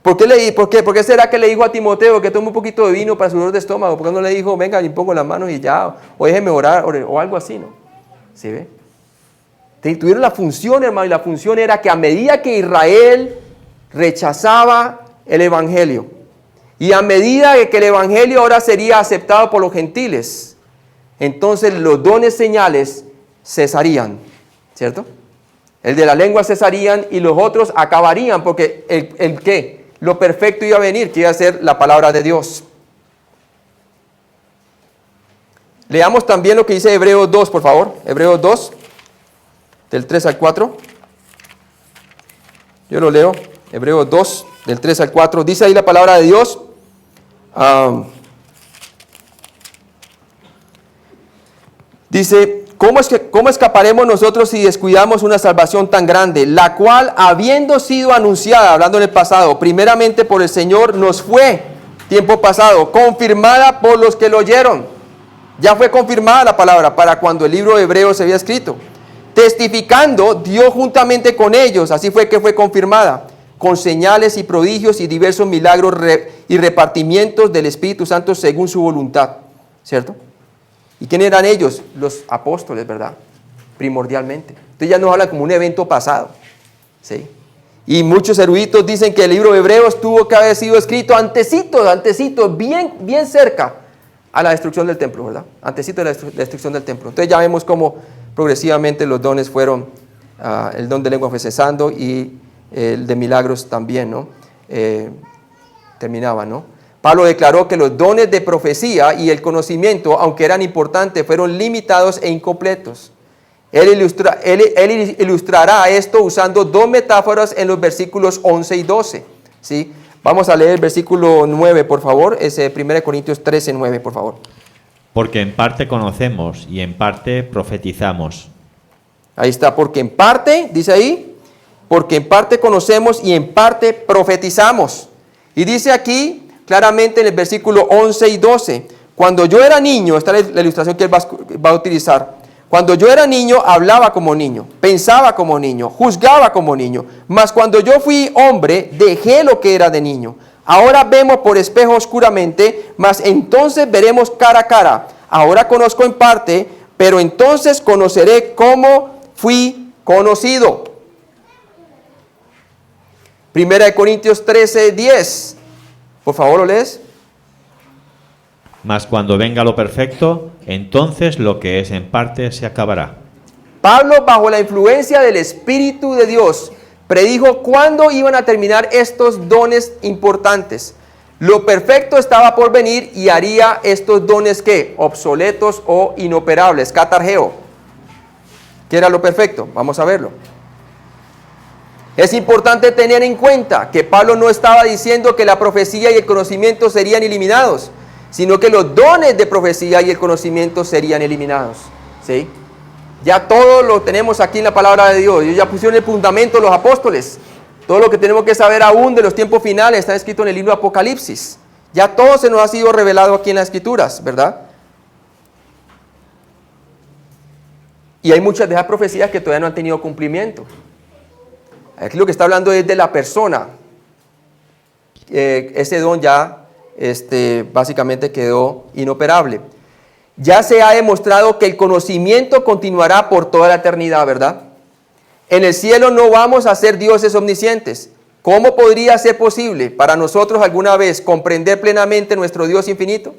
¿Por qué será que le dijo a Timoteo que tome un poquito de vino para su dolor de estómago? ¿Por qué no le dijo, venga, le pongo las manos y ya, o déjeme orar, o algo así, ¿no? ¿Sí ve? Tuvieron la función, hermano, y la función era que a medida que Israel rechazaba el evangelio, y a medida que el evangelio ahora sería aceptado por los gentiles, entonces los dones señales cesarían, ¿cierto? El de la lengua cesarían y los otros acabarían, porque el ¿qué? Lo perfecto iba a venir, que iba a ser la palabra de Dios. Leamos también lo que dice Hebreos 2, por favor. Hebreos 2, del 3 al 4. Yo lo leo. Hebreos 2, del 3 al 4. Dice ahí la palabra de Dios. Dice, ¿cómo escaparemos nosotros si descuidamos una salvación tan grande? La cual, habiendo sido anunciada, hablando en el pasado, primeramente por el Señor, nos fue, tiempo pasado, confirmada por los que lo oyeron. Ya fue confirmada la palabra para cuando el libro de Hebreos se había escrito. Testificando, Dios juntamente con ellos, así fue que fue confirmada, con señales y prodigios y diversos milagros y repartimientos del Espíritu Santo según su voluntad, ¿cierto? ¿Y quién eran ellos? Los apóstoles, ¿verdad? Primordialmente. Entonces ya nos habla como un evento pasado, ¿sí? Y muchos eruditos dicen que el libro de Hebreos tuvo que haber sido escrito antecito, bien cerca a la destrucción del templo, ¿verdad? Antecito de la destrucción del templo. Entonces ya vemos cómo progresivamente los dones fueron, el don de lengua fue cesando y el de milagros también, ¿no? Terminaba, ¿no? Pablo declaró que los dones de profecía y el conocimiento, aunque eran importantes, fueron limitados e incompletos. Él ilustrará esto usando dos metáforas en los versículos 11 y 12, ¿sí? Vamos a leer el versículo 9, por favor. Es 1 Corintios 13, 9, por favor. Porque en parte conocemos y en parte profetizamos. Ahí está, porque en parte, dice ahí, porque en parte conocemos y en parte profetizamos. Y dice aquí, claramente en el versículo 11 y 12, cuando yo era niño, esta es la ilustración que él va a utilizar. Cuando yo era niño, hablaba como niño, pensaba como niño, juzgaba como niño. Mas cuando yo fui hombre, dejé lo que era de niño. Ahora vemos por espejo oscuramente, mas entonces veremos cara a cara. Ahora conozco en parte, pero entonces conoceré cómo fui conocido. 1 Corintios 13, 10. Por favor, ¿lo lees? Mas cuando venga lo perfecto, entonces lo que es en parte se acabará. Pablo, bajo la influencia del Espíritu de Dios, predijo cuándo iban a terminar estos dones importantes. Lo perfecto estaba por venir y haría estos dones, ¿qué? Obsoletos o inoperables, catargeo. ¿Qué era lo perfecto? Vamos a verlo. Es importante tener en cuenta que Pablo no estaba diciendo que la profecía y el conocimiento serían eliminados, sino que los dones de profecía y el conocimiento serían eliminados, ¿sí? Ya todo lo tenemos aquí en la palabra de Dios. Ellos ya pusieron el fundamento los apóstoles. Todo lo que tenemos que saber aún de los tiempos finales está escrito en el libro de Apocalipsis. Ya todo se nos ha sido revelado aquí en las Escrituras, ¿verdad? Y hay muchas de esas profecías que todavía no han tenido cumplimiento. Aquí lo que está hablando es de la persona. Ese don ya básicamente quedó inoperable. Ya se ha demostrado que el conocimiento continuará por toda la eternidad, ¿verdad? En el cielo no vamos a ser dioses omniscientes. ¿Cómo podría ser posible para nosotros alguna vez comprender plenamente nuestro Dios infinito?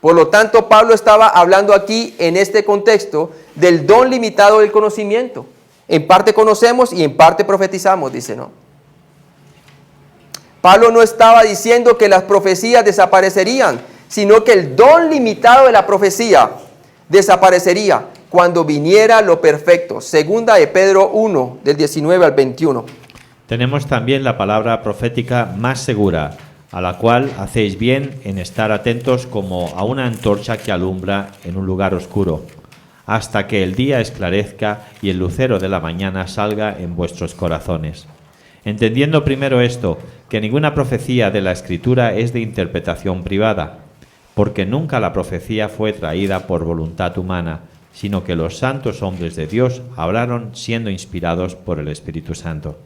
Por lo tanto, Pablo estaba hablando aquí en este contexto del don limitado del conocimiento. En parte conocemos y en parte profetizamos, dice, ¿no? Pablo no estaba diciendo que las profecías desaparecerían, sino que el don limitado de la profecía desaparecería cuando viniera lo perfecto. Segunda de Pedro 1, del 19 al 21. Tenemos también la palabra profética más segura, a la cual hacéis bien en estar atentos como a una antorcha que alumbra en un lugar oscuro, hasta que el día esclarezca y el lucero de la mañana salga en vuestros corazones. Entendiendo primero esto, que ninguna profecía de la Escritura es de interpretación privada, porque nunca la profecía fue traída por voluntad humana, sino que los santos hombres de Dios hablaron siendo inspirados por el Espíritu Santo.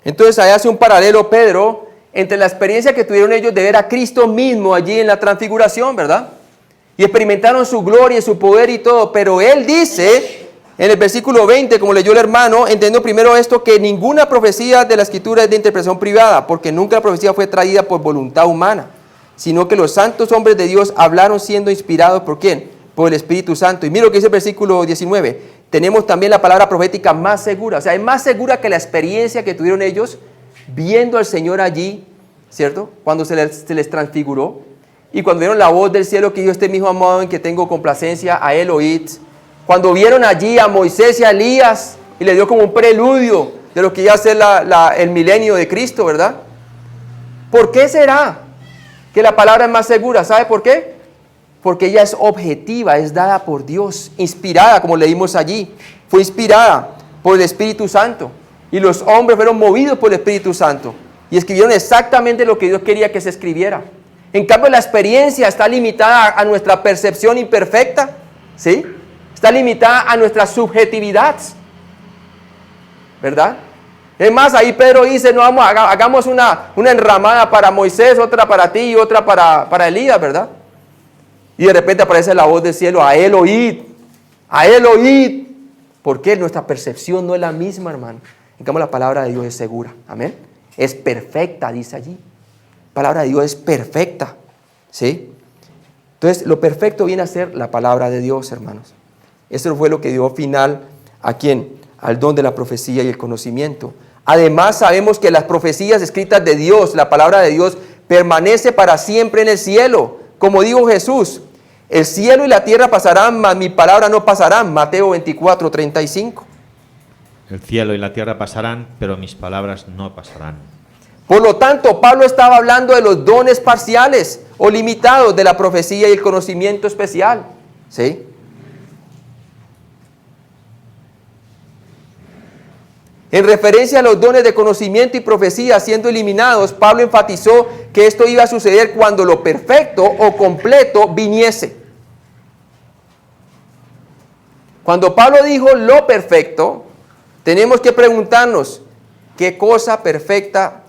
Entonces ahí hace un paralelo Pedro entre la experiencia que tuvieron ellos de ver a Cristo mismo allí en la transfiguración, ¿verdad? Y experimentaron su gloria y su poder y todo, pero él dice En el versículo 20, como leyó el hermano, entiendo primero esto, que ninguna profecía de la Escritura es de interpretación privada, porque nunca la profecía fue traída por voluntad humana, sino que los santos hombres de Dios hablaron siendo inspirados ¿por quién? Por el Espíritu Santo. Y mira lo que dice el versículo 19, tenemos también la palabra profética más segura, o sea, es más segura que la experiencia que tuvieron ellos viendo al Señor allí, ¿cierto? Cuando se les transfiguró, y cuando vieron la voz del cielo que dijo, este es mi hijo amado en que tengo complacencia, a él oíd. Cuando vieron allí a Moisés y a Elías, y le dio como un preludio de lo que iba a ser el milenio de Cristo, ¿verdad? ¿Por qué será que la palabra es más segura? ¿Sabe por qué? Porque ella es objetiva, es dada por Dios, inspirada, como leímos allí. Fue inspirada por el Espíritu Santo. Y los hombres fueron movidos por el Espíritu Santo. Y escribieron exactamente lo que Dios quería que se escribiera. En cambio, la experiencia está limitada a nuestra percepción imperfecta, ¿sí? Está limitada a nuestra subjetividad, ¿verdad? Es más, ahí Pedro dice, no, hagamos una enramada para Moisés, otra para ti y otra para Elías, ¿verdad? Y de repente aparece la voz del cielo, a él oíd, a él oíd. ¿Por qué? Nuestra percepción no es la misma, hermano. En cambio, la palabra de Dios es segura, amén. Es perfecta, dice allí. La palabra de Dios es perfecta, ¿sí? Entonces, lo perfecto viene a ser la palabra de Dios, hermanos. Eso fue lo que dio final ¿a quién? Al don de la profecía y el conocimiento. Además, sabemos que las profecías escritas de Dios, la palabra de Dios, permanece para siempre en el cielo. Como dijo Jesús, el cielo y la tierra pasarán, mas mi palabra no pasarán. Mateo 24, 35. El cielo y la tierra pasarán, pero mis palabras no pasarán. Por lo tanto, Pablo estaba hablando de los dones parciales o limitados de la profecía y el conocimiento especial, ¿sí? En referencia a los dones de conocimiento y profecía siendo eliminados, Pablo enfatizó que esto iba a suceder cuando lo perfecto o completo viniese. Cuando Pablo dijo lo perfecto, tenemos que preguntarnos qué cosa perfecta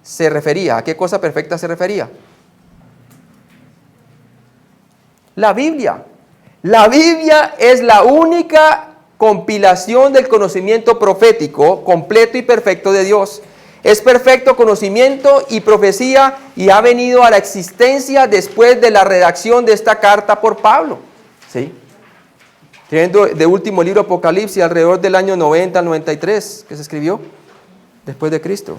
se refería. ¿A qué cosa perfecta se refería? La Biblia. La Biblia es la única compilación del conocimiento profético completo y perfecto de Dios. Es perfecto conocimiento y profecía y ha venido a la existencia después de la redacción de esta carta por Pablo, ¿sí? Teniendo de último libro Apocalipsis alrededor del año 90 al 93 que se escribió después de Cristo.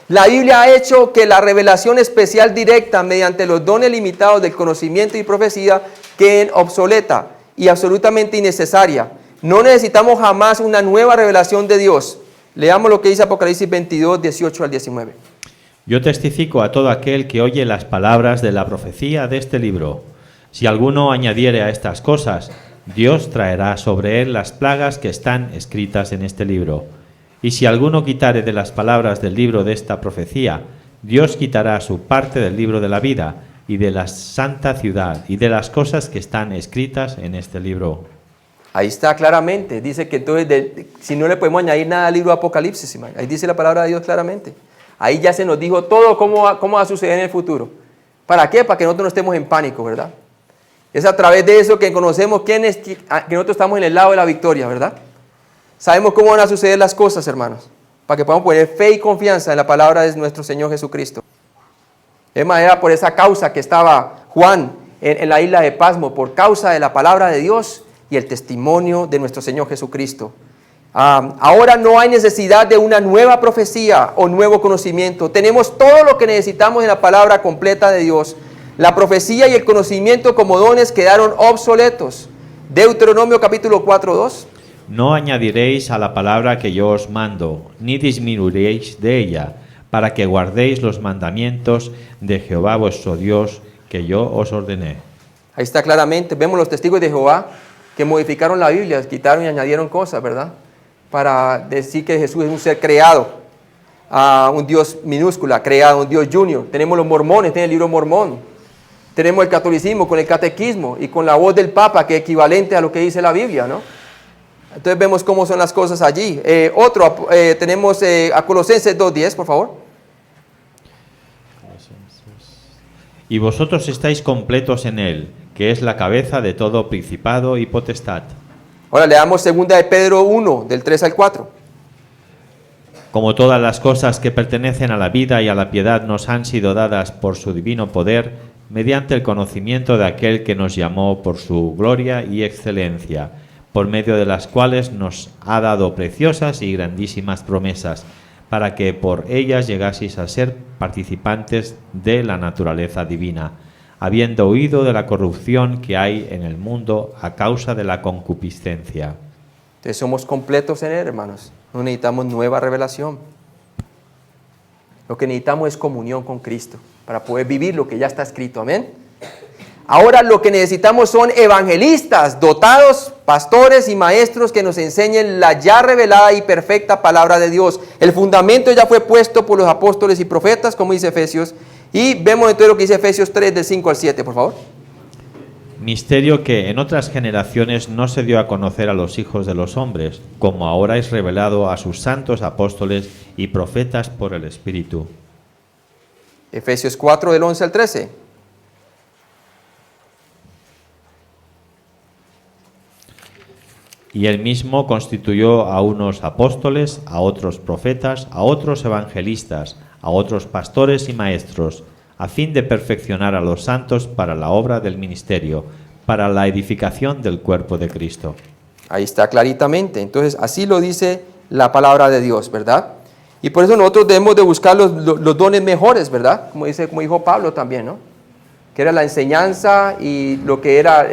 La Biblia ha hecho que la revelación especial directa mediante los dones limitados del conocimiento y profecía queden obsoleta y absolutamente innecesaria. No necesitamos jamás una nueva revelación de Dios. Leamos lo que dice Apocalipsis 22, 18 al 19. Yo testifico a todo aquel que oye las palabras de la profecía de este libro. Si alguno añadiere a estas cosas, Dios traerá sobre él las plagas que están escritas en este libro. Y si alguno quitare de las palabras del libro de esta profecía, Dios quitará su parte del libro de la vida y de la santa ciudad y de las cosas que están escritas en este libro. Ahí está claramente, dice que entonces si no le podemos añadir nada al libro de Apocalipsis, ahí dice la palabra de Dios claramente. Ahí ya se nos dijo todo cómo va a suceder en el futuro. ¿Para qué? Para que nosotros no estemos en pánico, ¿verdad? Es a través de eso que conocemos que nosotros estamos en el lado de la victoria, ¿verdad? Sabemos cómo van a suceder las cosas, hermanos, para que podamos poner fe y confianza en la palabra de nuestro Señor Jesucristo. Es más, era por esa causa que estaba Juan en la isla de Pasmo, por causa de la palabra de Dios y el testimonio de nuestro Señor Jesucristo. Ahora no hay necesidad de una nueva profecía o nuevo conocimiento. Tenemos todo lo que necesitamos en la palabra completa de Dios. La profecía y el conocimiento como dones quedaron obsoletos. Deuteronomio capítulo 4, 2. No añadiréis a la palabra que yo os mando, ni disminuiréis de ella, para que guardéis los mandamientos de Jehová vuestro Dios, que yo os ordené. Ahí está claramente, vemos los testigos de Jehová que modificaron la Biblia, quitaron y añadieron cosas, ¿verdad? Para decir que Jesús es un ser creado, un Dios minúscula, creado, un Dios junior. Tenemos los mormones, tienen el libro Mormón. Tenemos el catolicismo con el catequismo y con la voz del Papa, que es equivalente a lo que dice la Biblia, ¿no? Entonces vemos cómo son las cosas allí. Tenemos a Colosenses 2:10, por favor. Y vosotros estáis completos en él, que es la cabeza de todo principado y potestad. Ahora leamos 2 de Pedro 1, del 3 al 4. Como todas las cosas que pertenecen a la vida y a la piedad nos han sido dadas por su divino poder, mediante el conocimiento de aquel que nos llamó por su gloria y excelencia, por medio de las cuales nos ha dado preciosas y grandísimas promesas, para que por ellas llegaseis a ser participantes de la naturaleza divina, habiendo huido de la corrupción que hay en el mundo a causa de la concupiscencia. Entonces somos completos en él, hermanos. No necesitamos nueva revelación. Lo que necesitamos es comunión con Cristo para poder vivir lo que ya está escrito. Amén. Ahora lo que necesitamos son evangelistas, dotados, pastores y maestros que nos enseñen la ya revelada y perfecta palabra de Dios. El fundamento ya fue puesto por los apóstoles y profetas, como dice Efesios. Y vemos entonces lo que dice Efesios 3, del 5 al 7, por favor. Misterio que en otras generaciones no se dio a conocer a los hijos de los hombres, como ahora es revelado a sus santos apóstoles y profetas por el Espíritu. Efesios 4, del 11 al 13. Y él mismo constituyó a unos apóstoles, a otros profetas, a otros evangelistas, a otros pastores y maestros, a fin de perfeccionar a los santos para la obra del ministerio, para la edificación del cuerpo de Cristo. Ahí está claritamente. Entonces, así lo dice la palabra de Dios, ¿verdad? Y por eso nosotros debemos de buscar los dones mejores, ¿verdad? Como dijo Pablo también, ¿no? Que era la enseñanza y lo que era,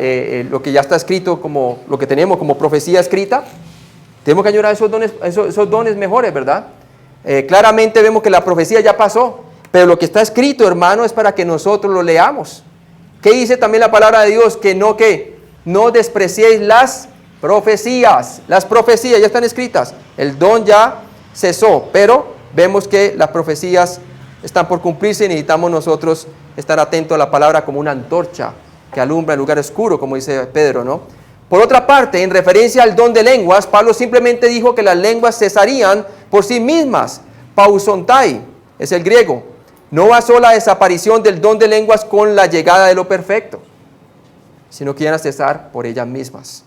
lo que ya está escrito, como lo que tenemos como profecía escrita. Tenemos que añorar esos dones mejores, ¿verdad? Claramente vemos que la profecía ya pasó. Pero lo que está escrito, hermano, es para que nosotros lo leamos. ¿Qué dice también la palabra de Dios? Que no despreciéis las profecías. Las profecías ya están escritas. El don ya cesó, pero vemos que las profecías están por cumplirse y necesitamos nosotros estar atentos a la palabra como una antorcha que alumbra el lugar oscuro, como dice Pedro, ¿no? Por otra parte, en referencia al don de lenguas, Pablo simplemente dijo que las lenguas cesarían por sí mismas. Pausontai es el griego. No basó la desaparición del don de lenguas con la llegada de lo perfecto, sino que iban a cesar por ellas mismas.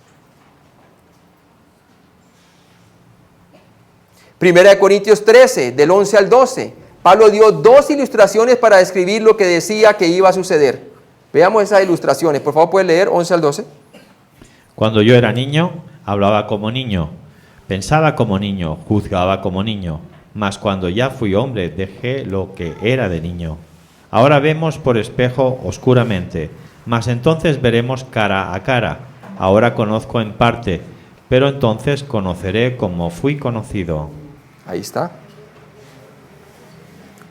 1 Corintios 13, del 11 al 12. Pablo dio dos ilustraciones para describir lo que decía que iba a suceder. Veamos esas ilustraciones. Por favor, ¿puedes leer 11 al 12? Cuando yo era niño, hablaba como niño, pensaba como niño, juzgaba como niño. Mas cuando ya fui hombre, dejé lo que era de niño. Ahora vemos por espejo oscuramente, mas entonces veremos cara a cara. Ahora conozco en parte, pero entonces conoceré como fui conocido. Ahí está.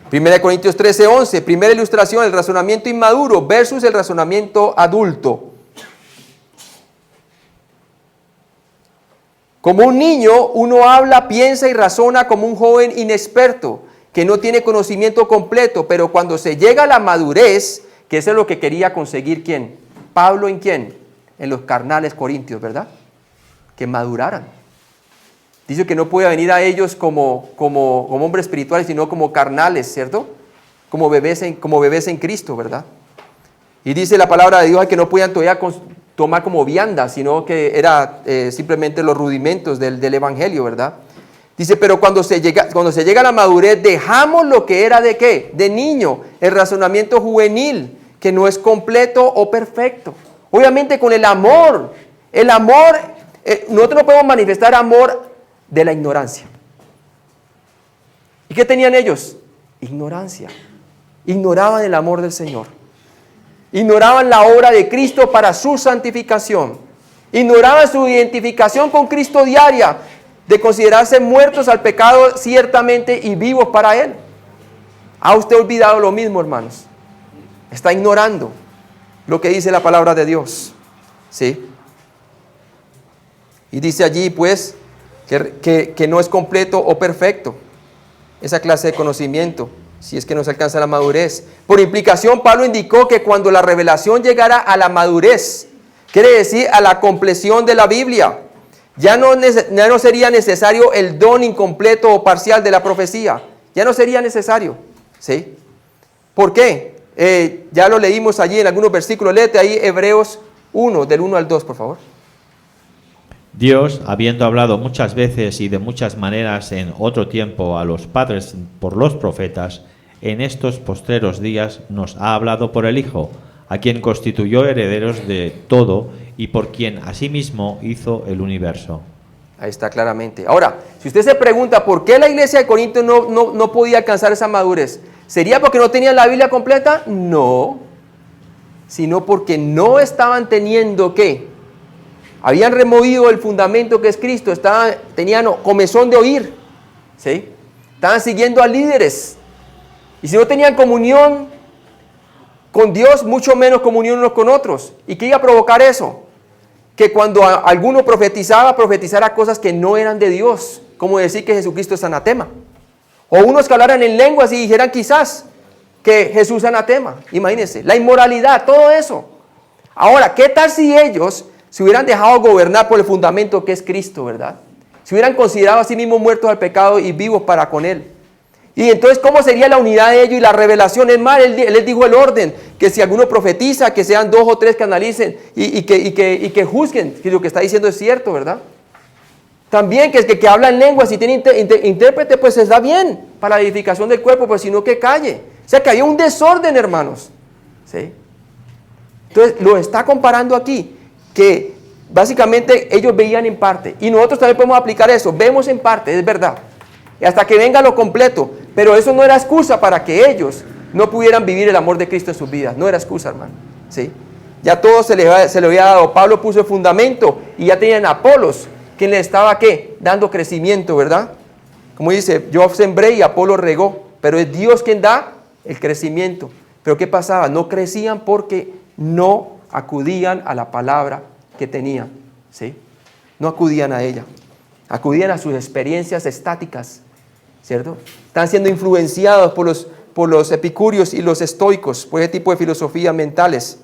1 Corintios 13, 11. Primera ilustración, el razonamiento inmaduro versus el razonamiento adulto. Como un niño, uno habla, piensa y razona como un joven inexperto, que no tiene conocimiento completo, pero cuando se llega a la madurez, que eso es lo que quería conseguir, ¿quién? Pablo, ¿en quién? En los carnales corintios, ¿verdad? Que maduraran. Dice que no puede venir a ellos como hombres espirituales, sino como carnales, ¿cierto? Como bebés en Cristo, ¿verdad? Y dice la palabra de Dios que no podían todavía tomar como vianda, sino que era simplemente los rudimentos del evangelio, ¿verdad? Dice, pero cuando se llega a la madurez, dejamos lo que era ¿de qué? De niño, el razonamiento juvenil, que no es completo o perfecto. Obviamente con el amor, nosotros no podemos manifestar amor de la ignorancia. ¿Y qué tenían ellos? Ignorancia. Ignoraban el amor del Señor. Ignoraban la obra de Cristo para su santificación. Ignoraban su identificación con Cristo diaria, de considerarse muertos al pecado ciertamente y vivos para Él. ¿Ha usted olvidado lo mismo, hermanos? Está ignorando lo que dice la palabra de Dios. ¿Sí? Y dice allí, pues, que no es completo o perfecto esa clase de conocimiento, si es que no se alcanza la madurez. Por implicación, Pablo indicó que cuando la revelación llegara a la madurez, quiere decir a la compleción de la Biblia, ya no sería necesario el don incompleto o parcial de la profecía. Ya no sería necesario. ¿Sí? ¿Por qué? Ya lo leímos allí en algunos versículos. Léete ahí Hebreos 1, del 1 al 2, por favor. Dios, habiendo hablado muchas veces y de muchas maneras en otro tiempo a los padres por los profetas, en estos postreros días nos ha hablado por el Hijo, a quien constituyó herederos de todo y por quien asimismo hizo el universo. Ahí está claramente. Ahora, si usted se pregunta por qué la iglesia de Corinto no podía alcanzar esa madurez, ¿sería porque no tenían la Biblia completa? No, sino porque no estaban teniendo ¿qué? Habían removido el fundamento que es Cristo, tenían comezón de oír, ¿sí? Estaban siguiendo a líderes, y si no tenían comunión con Dios, mucho menos comunión unos con otros. ¿Y qué iba a provocar eso? Que cuando alguno profetizara cosas que no eran de Dios, como decir que Jesucristo es anatema. O unos que hablaran en lenguas y dijeran quizás que Jesús es anatema. Imagínense, la inmoralidad, todo eso. Ahora, ¿qué tal si ellos se hubieran dejado gobernar por el fundamento que es Cristo, verdad? Se hubieran considerado a sí mismos muertos al pecado y vivos para con Él. Y entonces, ¿cómo sería la unidad de ellos y la revelación? Es más, él les dijo el orden, que si alguno profetiza, que sean 2 o 3 que analicen y que juzguen, que lo que está diciendo es cierto, ¿verdad? También que habla en lenguas, si tiene intérprete, pues está bien para la edificación del cuerpo, pues si no que calle. O sea que había un desorden, hermanos. ¿Sí? Entonces, lo está comparando aquí, que básicamente ellos veían en parte, y nosotros también podemos aplicar eso, vemos en parte, es verdad. Y hasta que venga lo completo, pero eso no era excusa para que ellos no pudieran vivir el amor de Cristo en sus vidas, no era excusa, hermano, ¿sí? Ya todo se le había dado, Pablo puso el fundamento y ya tenían a Apolos, quien le estaba, ¿qué? Dando crecimiento, ¿verdad? Como dice, yo sembré y Apolo regó, pero es Dios quien da el crecimiento. Pero ¿qué pasaba? No crecían porque no acudían a la palabra que tenían, ¿sí? No acudían a ella, acudían a sus experiencias estáticas, ¿cierto? Están siendo influenciados por los epicúreos y los estoicos, por ese tipo de filosofías mentales.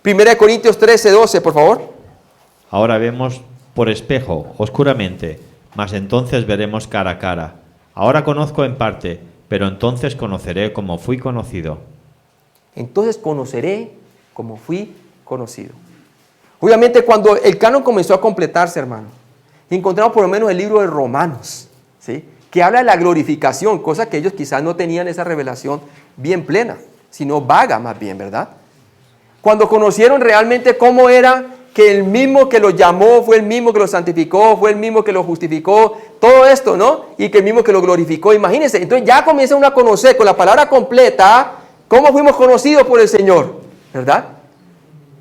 1 Corintios 13:12, por favor. Ahora vemos por espejo, oscuramente, mas entonces veremos cara a cara. Ahora conozco en parte, pero entonces conoceré como fui conocido. Entonces conoceré como fui conocido. Obviamente cuando el canon comenzó a completarse, hermano, encontramos por lo menos el libro de Romanos, ¿sí? Que habla de la glorificación, cosa que ellos quizás no tenían esa revelación bien plena, sino vaga más bien, ¿verdad? Cuando conocieron realmente cómo era que el mismo que los llamó fue el mismo que los santificó, fue el mismo que los justificó, todo esto, ¿no? Y que el mismo que los glorificó, imagínense. Entonces ya comienza uno a conocer con la palabra completa cómo fuimos conocidos por el Señor, ¿verdad?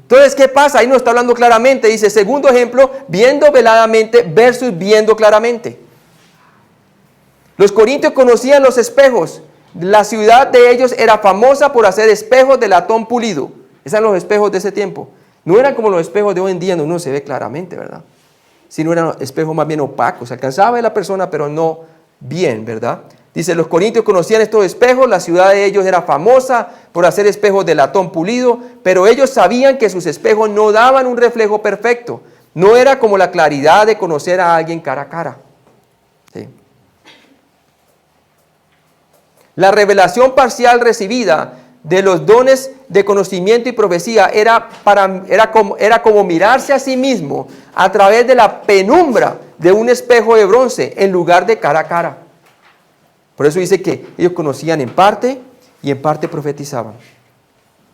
Entonces, ¿qué pasa? Ahí nos está hablando claramente. Dice, segundo ejemplo, viendo veladamente versus viendo claramente. Los corintios conocían los espejos. La ciudad de ellos era famosa por hacer espejos de latón pulido. Esos eran los espejos de ese tiempo. No eran como los espejos de hoy en día, donde uno se ve claramente, ¿verdad? Sino eran espejos más bien opacos. Se alcanzaba a ver la persona, pero no bien, ¿verdad? Dice, los corintios conocían estos espejos, la ciudad de ellos era famosa por hacer espejos de latón pulido, pero ellos sabían que sus espejos no daban un reflejo perfecto. No era como la claridad de conocer a alguien cara a cara. ¿Sí? La revelación parcial recibida de los dones de conocimiento y profecía era como mirarse a sí mismo a través de la penumbra de un espejo de bronce en lugar de cara a cara. Por eso dice que ellos conocían en parte y en parte profetizaban.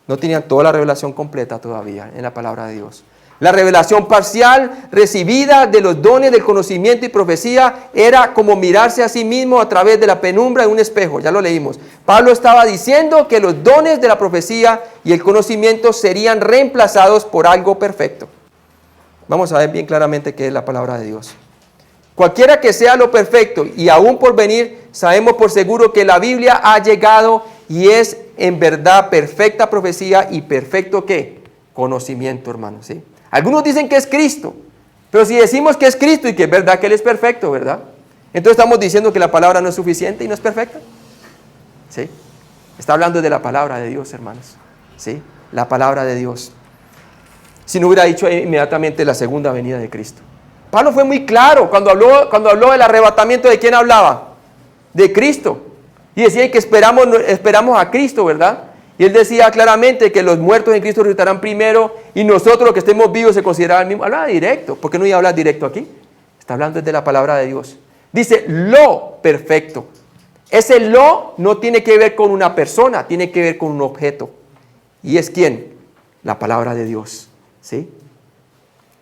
No tenían toda la revelación completa todavía en la palabra de Dios. La revelación parcial recibida de los dones del conocimiento y profecía era como mirarse a sí mismo a través de la penumbra de un espejo. Ya lo leímos. Pablo estaba diciendo que los dones de la profecía y el conocimiento serían reemplazados por algo perfecto. Vamos a ver bien claramente qué es la palabra de Dios. Cualquiera que sea lo perfecto y aún por venir, sabemos por seguro que la Biblia ha llegado y es en verdad perfecta profecía y perfecto ¿qué? Conocimiento, hermanos, ¿sí? Algunos dicen que es Cristo, pero si decimos que es Cristo y que es verdad que Él es perfecto, ¿verdad? Entonces estamos diciendo que la palabra no es suficiente y no es perfecta. ¿Sí? Está hablando de la palabra de Dios, hermanos. ¿Sí? La palabra de Dios. Si no hubiera dicho inmediatamente la segunda venida de Cristo. Pablo fue muy claro cuando habló del arrebatamiento. ¿De quién hablaba? De Cristo. Y decía que esperamos a Cristo, ¿verdad? Y él decía claramente que los muertos en Cristo resucitarán primero y nosotros los que estemos vivos se considerarán el mismo. Hablaba directo. ¿Por qué no iba a hablar directo aquí? Está hablando desde la palabra de Dios. Dice lo perfecto. Ese lo no tiene que ver con una persona, tiene que ver con un objeto. ¿Y es quién? La palabra de Dios. ¿Sí?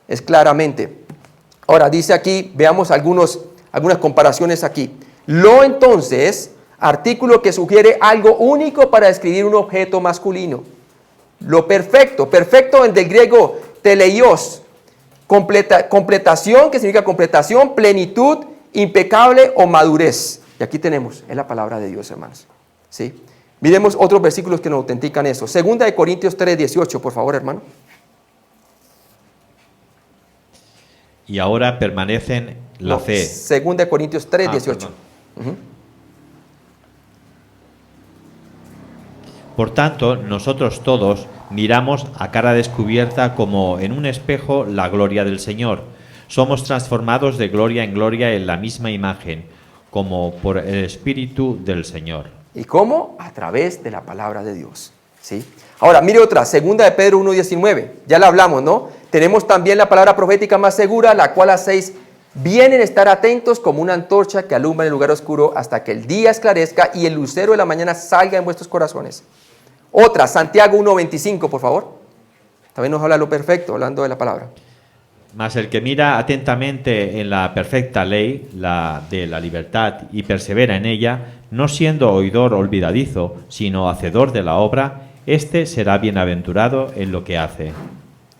Es claramente. Ahora dice aquí, veamos algunas comparaciones aquí. Lo entonces, artículo que sugiere algo único para describir un objeto masculino. Lo perfecto, perfecto del griego teleios, completación, que significa completación, plenitud, impecable o madurez. Y aquí tenemos, es la palabra de Dios, hermanos. ¿Sí? Miremos otros versículos que nos autentican eso. Segunda de Corintios 3:18, por favor, hermano. Y ahora permanecen la fe. Segunda de Corintios 3:18. Por tanto, nosotros todos miramos a cara descubierta como en un espejo la gloria del Señor. Somos transformados de gloria en gloria en la misma imagen, como por el Espíritu del Señor. ¿Y cómo? A través de la palabra de Dios. ¿Sí? Ahora, mire otra, segunda de Pedro 1:19. Ya la hablamos, ¿no? Tenemos también la palabra profética más segura, la cual hacéis bien en estar atentos como una antorcha que alumbra en el lugar oscuro hasta que el día esclarezca y el lucero de la mañana salga en vuestros corazones. Otra, Santiago 1:25, por favor. También nos habla lo perfecto, hablando de la palabra. Mas el que mira atentamente en la perfecta ley, la de la libertad, y persevera en ella, no siendo oidor olvidadizo, sino hacedor de la obra, éste será bienaventurado en lo que hace.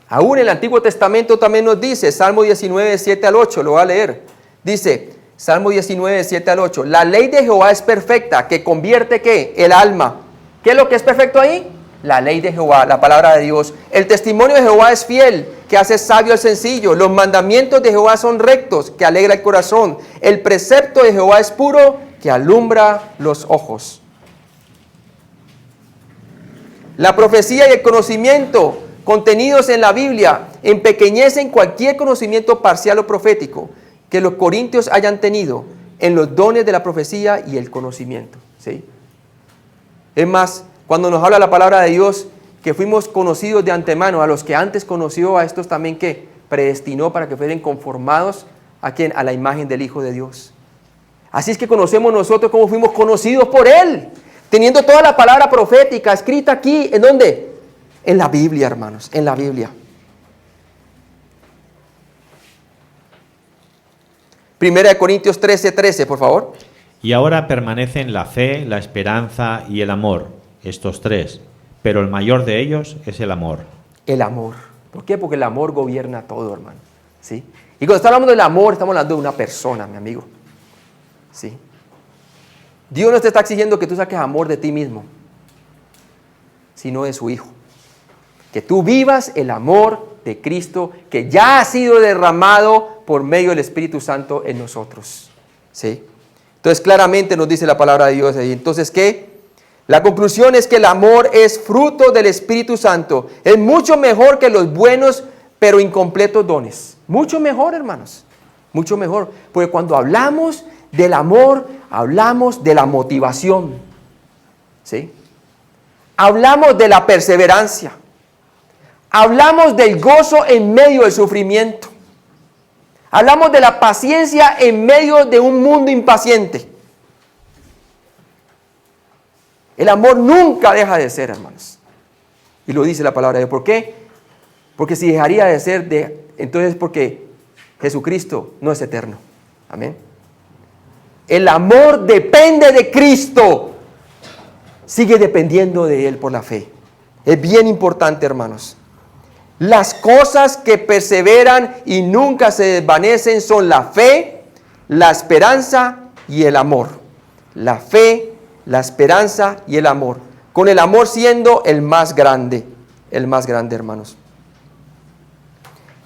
Aún el Antiguo Testamento también nos dice, Salmo 19, 7 al 8, lo voy a leer. Dice, Salmo 19, 7 al 8, la ley de Jehová es perfecta, que convierte, ¿qué? El alma. ¿Qué es lo que es perfecto ahí? La ley de Jehová, la palabra de Dios. El testimonio de Jehová es fiel, que hace sabio al sencillo. Los mandamientos de Jehová son rectos, que alegra el corazón. El precepto de Jehová es puro, que alumbra los ojos. La profecía y el conocimiento contenidos en la Biblia empequeñecen cualquier conocimiento parcial o profético que los corintios hayan tenido en los dones de la profecía y el conocimiento. ¿Sí? Es más, cuando nos habla la palabra de Dios, que fuimos conocidos de antemano, a los que antes conoció, a estos también que predestinó para que fueran conformados ¿a quién? A la imagen del Hijo de Dios. Así es que conocemos nosotros cómo fuimos conocidos por Él, teniendo toda la palabra profética escrita aquí, ¿en dónde? En la Biblia, hermanos, en la Biblia. Primera de Corintios 13, por favor. Y ahora permanecen la fe, la esperanza y el amor, estos tres, pero el mayor de ellos es el amor. El amor. ¿Por qué? Porque el amor gobierna todo, hermano. ¿Sí? Y cuando estamos hablando del amor, estamos hablando de una persona, mi amigo. ¿Sí? Dios no te está exigiendo que tú saques amor de ti mismo, sino de su Hijo. Que tú vivas el amor de Cristo que ya ha sido derramado por medio del Espíritu Santo en nosotros. ¿Sí? Entonces claramente nos dice la palabra de Dios ahí. Entonces, ¿qué? La conclusión es que el amor es fruto del Espíritu Santo. Es mucho mejor que los buenos pero incompletos dones. Mucho mejor, hermanos. Mucho mejor. Porque cuando hablamos del amor, hablamos de la motivación. ¿Sí? Hablamos de la perseverancia. Hablamos del gozo en medio del sufrimiento. Hablamos de la paciencia en medio de un mundo impaciente. El amor nunca deja de ser, hermanos. Y lo dice la palabra de Dios. ¿Por qué? Porque si dejaría de ser, entonces porque Jesucristo no es eterno. Amén. El amor depende de Cristo. Sigue dependiendo de Él por la fe. Es bien importante, hermanos. Las cosas que perseveran y nunca se desvanecen son la fe, la esperanza y el amor. La fe, la esperanza y el amor. Con el amor siendo el más grande, hermanos.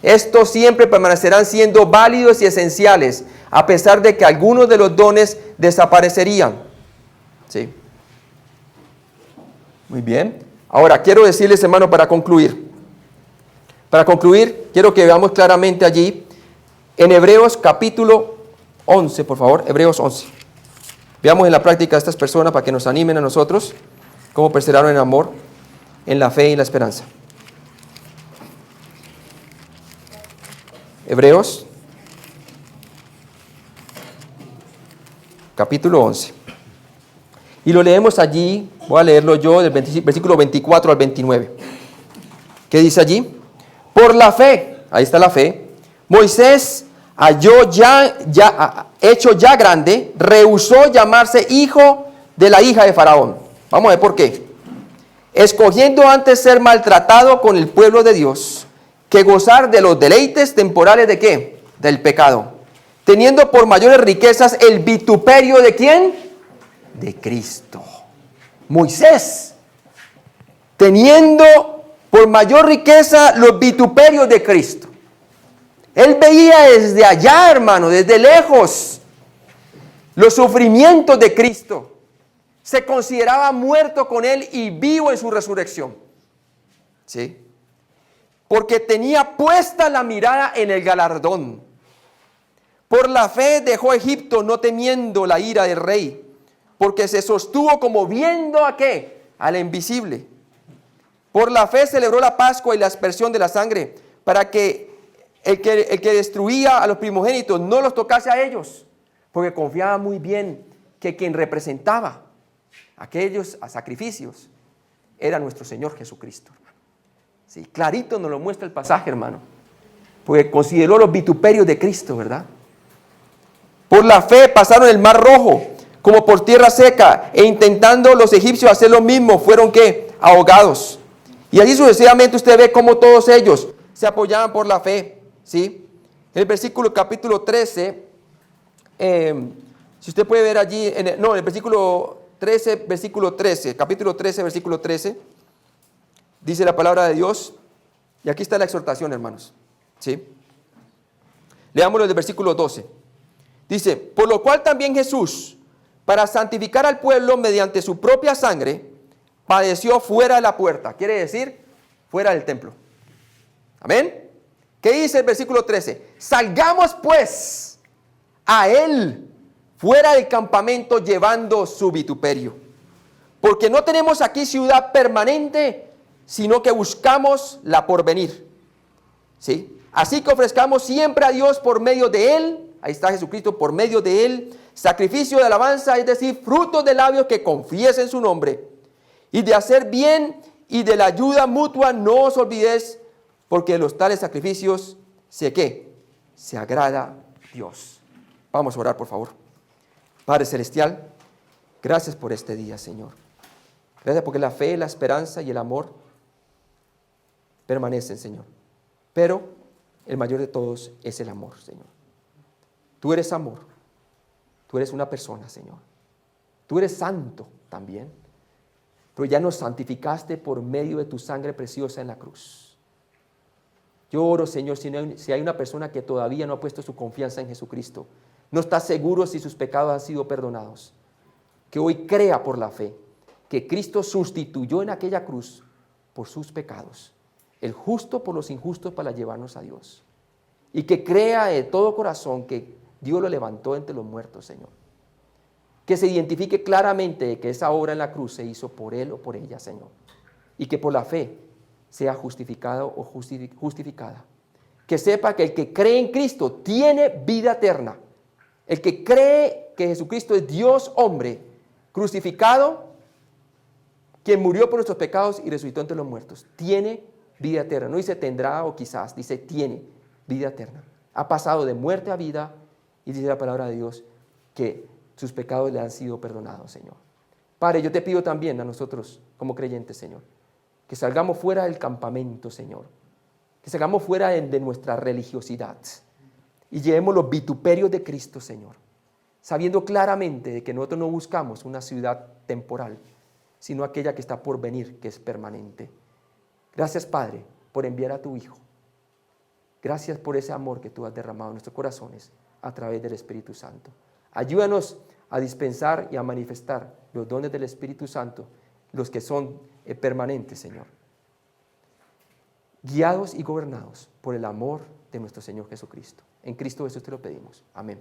Estos siempre permanecerán siendo válidos y esenciales, a pesar de que algunos de los dones desaparecerían. ¿Sí? Muy bien. Ahora, quiero decirles, hermano, para concluir, quiero que veamos claramente allí, en Hebreos capítulo 11, por favor, Hebreos 11. Veamos en la práctica a estas personas para que nos animen a nosotros. cómo perseveraron en amor, en la fe y en la esperanza. Hebreos, capítulo 11. Y lo leemos allí, voy a leerlo yo, del versículo 24 al 29. ¿Qué dice allí? Por la fe, ahí está la fe, Moisés, hecho ya grande, rehusó llamarse hijo de la hija de Faraón. Vamos a ver por qué. Escogiendo antes ser maltratado con el pueblo de Dios, que gozar de los deleites temporales ¿de qué? Del pecado. Teniendo por mayores riquezas el vituperio ¿de quién? De Cristo. Moisés, teniendo por mayor riqueza los vituperios de Cristo. Él veía desde allá, hermano, desde lejos, los sufrimientos de Cristo. Se consideraba muerto con Él y vivo en su resurrección. ¿Sí? Porque tenía puesta la mirada en el galardón. Por la fe dejó Egipto, no temiendo la ira del rey, porque se sostuvo como viendo ¿a qué? Al invisible. Por la fe celebró la Pascua y la aspersión de la sangre, para que el que destruía a los primogénitos no los tocase a ellos, porque confiaba muy bien que quien representaba aquellos sacrificios era nuestro Señor Jesucristo, hermano. Sí, clarito nos lo muestra el pasaje, hermano, porque consideró los vituperios de Cristo, ¿verdad? Por la fe pasaron el mar rojo como por tierra seca, e intentando los egipcios hacer lo mismo, fueron ¿qué? Ahogados. Y así sucesivamente usted ve cómo todos ellos se apoyaban por la fe, ¿sí? El versículo capítulo 13, si usted puede ver allí, el versículo 13, versículo 13, capítulo 13, versículo 13, dice la palabra de Dios, y aquí está la exhortación, hermanos, ¿sí? Leámoslo del versículo 12. Dice, por lo cual también Jesús, para santificar al pueblo mediante su propia sangre, padeció fuera de la puerta, quiere decir, fuera del templo. Amén. ¿Qué dice el versículo 13? Salgamos pues a él fuera del campamento llevando su vituperio, porque no tenemos aquí ciudad permanente, sino que buscamos la porvenir. ¿Sí? Así que ofrezcamos siempre a Dios por medio de él, ahí está Jesucristo, por medio de él, sacrificio de alabanza, es decir, frutos de labios que confiesen su nombre, y de hacer bien y de la ayuda mutua no os olvidéis, porque de los tales sacrificios se agrada Dios. Vamos a orar, por favor. Padre Celestial, gracias por este día, Señor. Gracias porque la fe, la esperanza y el amor permanecen, Señor. Pero el mayor de todos es el amor, Señor. Tú eres amor. Tú eres una persona, Señor. Tú eres santo también. Pero ya nos santificaste por medio de tu sangre preciosa en la cruz. Yo oro, Señor, si hay una persona que todavía no ha puesto su confianza en Jesucristo, no está seguro si sus pecados han sido perdonados, que hoy crea por la fe que Cristo sustituyó en aquella cruz por sus pecados, el justo por los injustos para llevarnos a Dios, y que crea de todo corazón que Dios lo levantó entre los muertos, Señor. Que se identifique claramente que esa obra en la cruz se hizo por él o por ella, Señor, y que por la fe sea justificado o justificada. Que sepa que el que cree en Cristo tiene vida eterna. El que cree que Jesucristo es Dios hombre, crucificado, quien murió por nuestros pecados y resucitó entre los muertos, tiene vida eterna. No dice tendrá o quizás, dice tiene vida eterna. Ha pasado de muerte a vida y dice la palabra de Dios que sus pecados le han sido perdonados, Señor. Padre, yo te pido también a nosotros como creyentes, Señor, que salgamos fuera del campamento, Señor, que salgamos fuera de nuestra religiosidad y llevemos los vituperios de Cristo, Señor, sabiendo claramente de que nosotros no buscamos una ciudad temporal, sino aquella que está por venir, que es permanente. Gracias, Padre, por enviar a tu Hijo. Gracias por ese amor que tú has derramado en nuestros corazones a través del Espíritu Santo. Ayúdanos a dispensar y a manifestar los dones del Espíritu Santo, los que son permanentes, Señor. Guiados y gobernados por el amor de nuestro Señor Jesucristo. En Cristo Jesús te lo pedimos. Amén.